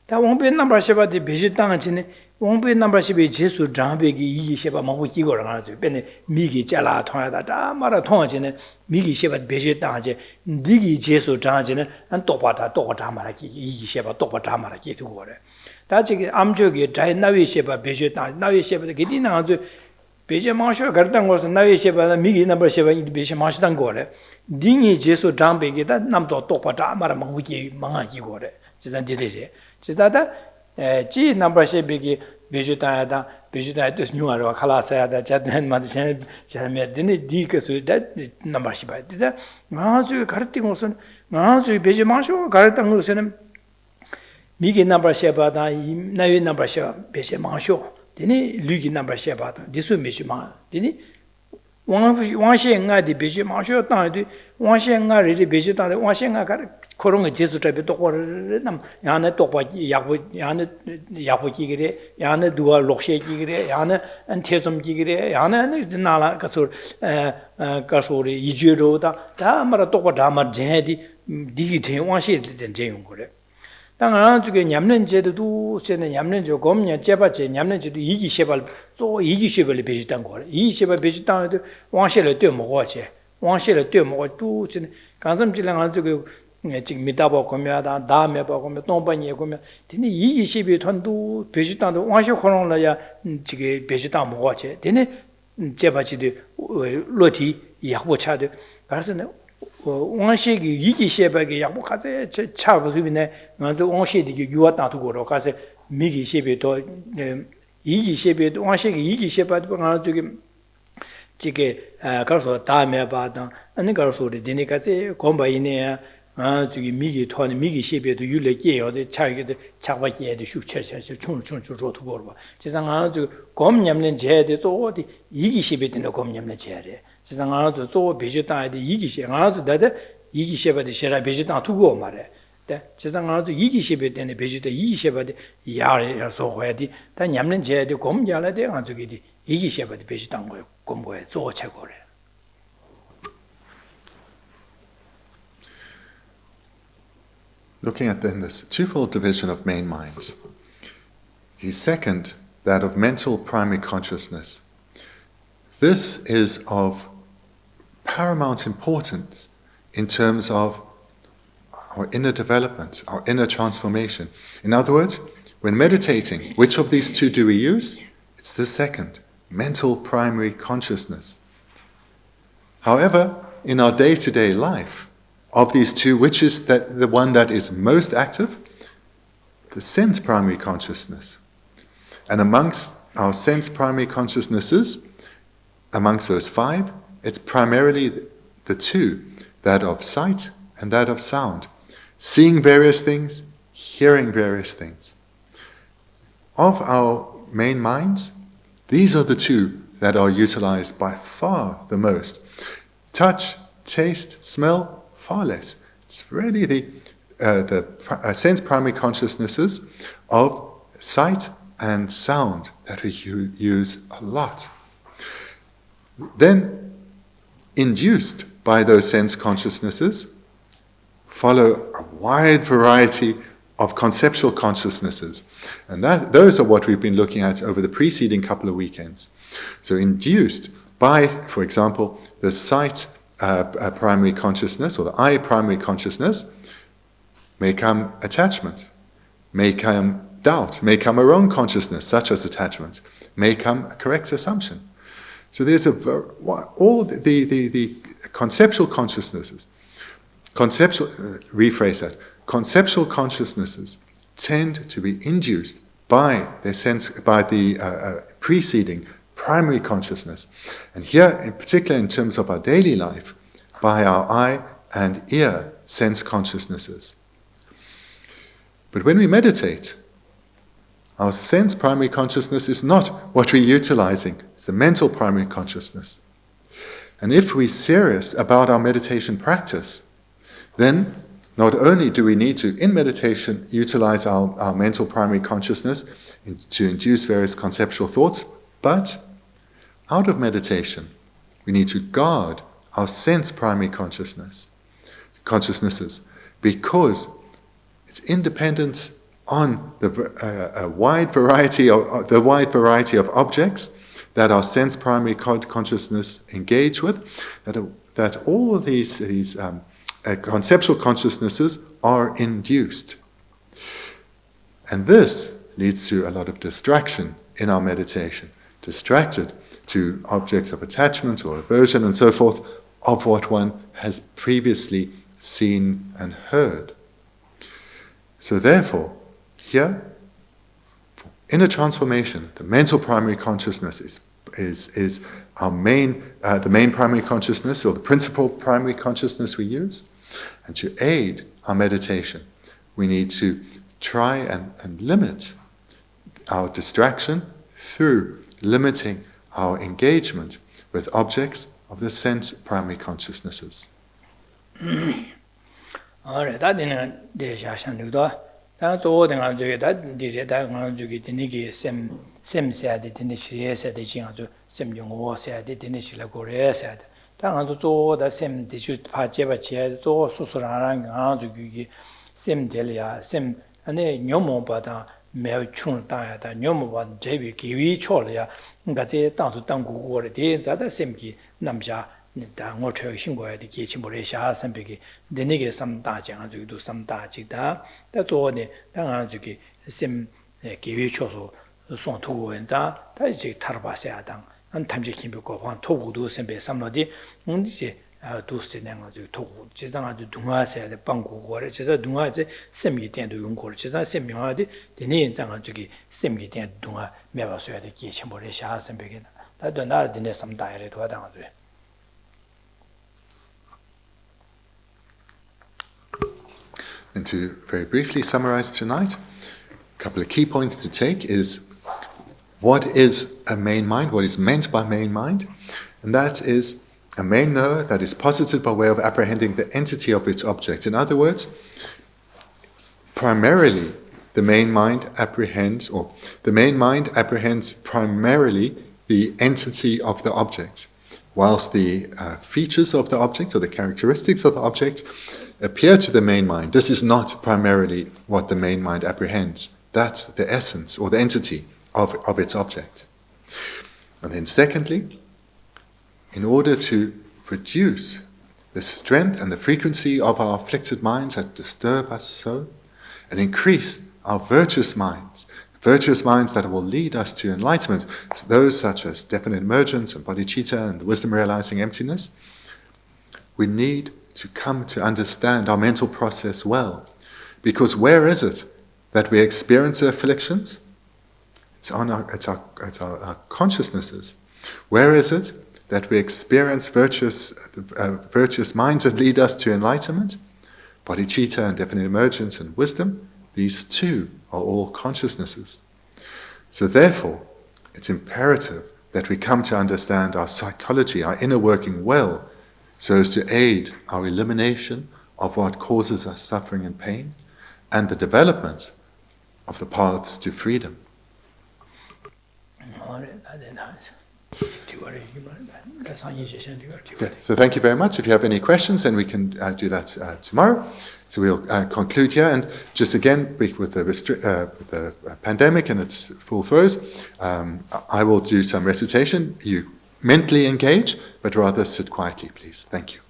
다 원빈 넘버 10에 비슷한 거지. 원빈 넘버 10에 제수 장배기 이기 10에 먹고 끼고라 가지고 변에 미기 잘라 통하다 다 말아 통하지네. 미기 10에 비슷한 거지. 니기 제수 장지는 안 똑바다 똑바다 말하기 이기 10에 똑바다 말하기 두고 그래. 다 지금 암적이 잘 나위 10에 비슷한 나위 10에 기디나 가지고 베제 마셔 가르던 것은 나위 10에 미기 넘버 10에 비슷 마시던 거래. 딩이 제수 장배기다 남도 똑바다 말아 먹기 망하기 거래. 지단 디리리. 지다다 지 넘버 10이 비슷하다 비슷하다 뜻 뉴아로 칼라사야다 자든 만드신 자면 되네 디께서 넘버 10이 되다. 아주 가르친 것은 아주 베제 마셔 가르던 것은 미기 넘버 10바다 나위 넘버 10 베제 마셔. 되네 류기 넘버 10바다 디수 미시마. 되네 왕시행아디 베지 마셔 땅에도 왕시행아리 베지 땅에 왕시행아 그런 거 제수잡이 똑바로 남 야네 똑바기 야보기 그래 야네 두아 록셰기 그래 야네 안테좀기 그래 야네 나라 가서 가서리 이주로다 다 말아 똑바로 다마 제디 디기 왕시 된 제용 그래 당한 주게 냠는제도 세는 냠는저 검냐 제바제 냠는제도 이기 셰발 또 이기 셰발이 베지단 거래 이 셰발 베지단도 왕셰를 떼 먹어지 왕셰를 떼 먹어 또 간섬질랑 저기 지금 미다보 거면다 다음에 보고 동반이에 보면 되네 이기 셰비 돈도 베지단도 왕셰 코로나야 지게 베지단 먹어지 되네 제바지도 로티 약보차도 그래서 왕시기 이기 셰바게 약복하세 차부비네 먼저 왕시디기 유왔다도 거로 가서 미기 셰베도 이기 셰베도 왕시기 이기 셰바도 가서 저기 지게 가서 다음에 봐도 아니 가서 우리 디니까지 공부이네 저기 미기 토는 미기 시베도 율레게요 데 차기도 차바게도 슈체체체 총총총 로토고 봐 지상 저 곰냠는 제데 저어디 이기 시베도 곰냠는 제래 지상 저 베지다데 이기 시 다데 이기 시베데 시라 베지다 두고 말해 데 지상 이기 시베데 베지다 이기 시베데 야서 해야지 다 냠는 제데 곰냐라데 저기디 이기 시베데 베지다 거요 곰고에 저 체고래 Looking at then this twofold division of main minds. The second, that of mental primary consciousness. This is of paramount importance in terms of our inner development, our inner transformation. In other words, when meditating, which of these two do we use? It's the second, mental primary consciousness. However, in our day-to-day life, of these two, which is the one that is most active? The sense primary consciousness. And amongst our sense primary consciousnesses, amongst those five, it's primarily the two, that of sight and that of sound. Seeing various things, hearing various things. Of our main minds, these are the two that are utilized by far the most. Touch, taste, smell, far less. It's really the sense primary consciousnesses of sight and sound that we use a lot. Then, induced by those sense consciousnesses, follow a wide variety of conceptual consciousnesses. And those are what we've been looking at over the preceding couple of weekends. So induced by, for example, the sight primary consciousness, or the I primary consciousness, may come attachment, may come doubt, may come a wrong consciousness, such as attachment, may come a correct assumption. So there's all the conceptual consciousnesses, rephrase that, conceptual consciousnesses tend to be induced by the preceding primary consciousness. And here, in particular in terms of our daily life, by our eye and ear sense consciousnesses. But when we meditate, our sense primary consciousness is not what we're utilizing. It's the mental primary consciousness. And if we're serious about our meditation practice, then not only do we need to, in meditation, utilize our mental primary consciousness to induce various conceptual thoughts, but out of meditation, we need to guard our sense primary consciousnesses, because its independence on the wide variety of objects that our sense primary consciousness engage with, that all of these conceptual consciousnesses are induced. And this leads to a lot of distraction in our meditation, distracted to objects of attachment or aversion and so forth, of what one has previously seen and heard. So therefore, here, inner transformation, the mental primary consciousness is our the main primary consciousness, or the principal primary consciousness we use. And to aid our meditation, we need to try and limit our distraction through limiting our engagement with objects of the sense primary consciousnesses. 매우 충다야다 녀모반 제비 기위 초려야 가제 땅도 땅고 거래 대자다 셈기 남자 다 ngocho 신고야 되 계치모래 샤 선비기 내내게 삼다장 아주도 삼다지다 다 조네 당아 주기 셈 기위 초소 송토고 원자 다 이제 타르바세야당 한 탐지 김비고 한 토고도 셈베 삼로디 이제 도스는 아주 토고 지상아도 동화세야 방고 거래 제가 동화제 셈기 된도 용고 제가 셈명하디 되네 인장아 저기 셈기 된 동화 매봐서야 돼 계치모래 샤 선비기 다도 나를 되네 삼다야래 도와당아줘 And to very briefly summarize tonight, a couple of key points to take is what is a main mind, what is meant by main mind, and that is a main knower that is posited by way of apprehending the entity of its object. In other words, primarily the main mind apprehends primarily the entity of the object, whilst the features of the object or the characteristics of the object appear to the main mind. This is not primarily what the main mind apprehends. That's the essence or the entity of its object. And then secondly, in order to reduce the strength and the frequency of our afflicted minds that disturb us so, and increase our virtuous minds that will lead us to enlightenment, those such as definite emergence and bodhicitta and the wisdom realizing emptiness, we need to come to understand our mental process well. Because where is it that we experience the afflictions? It's our consciousnesses. Where is it that we experience virtuous minds that lead us to enlightenment? Bodhicitta and definite emergence and wisdom, these two are all consciousnesses. So therefore, it's imperative that we come to understand our psychology, our inner working well, so as to aid our elimination of what causes us suffering and pain, and the development of the paths to freedom. Okay, so thank you very much. If you have any questions, then we can do that tomorrow. So we'll conclude here, and just again, with the pandemic and its full throes, I will do some recitation. You mentally engage, but rather sit quietly, please. Thank you.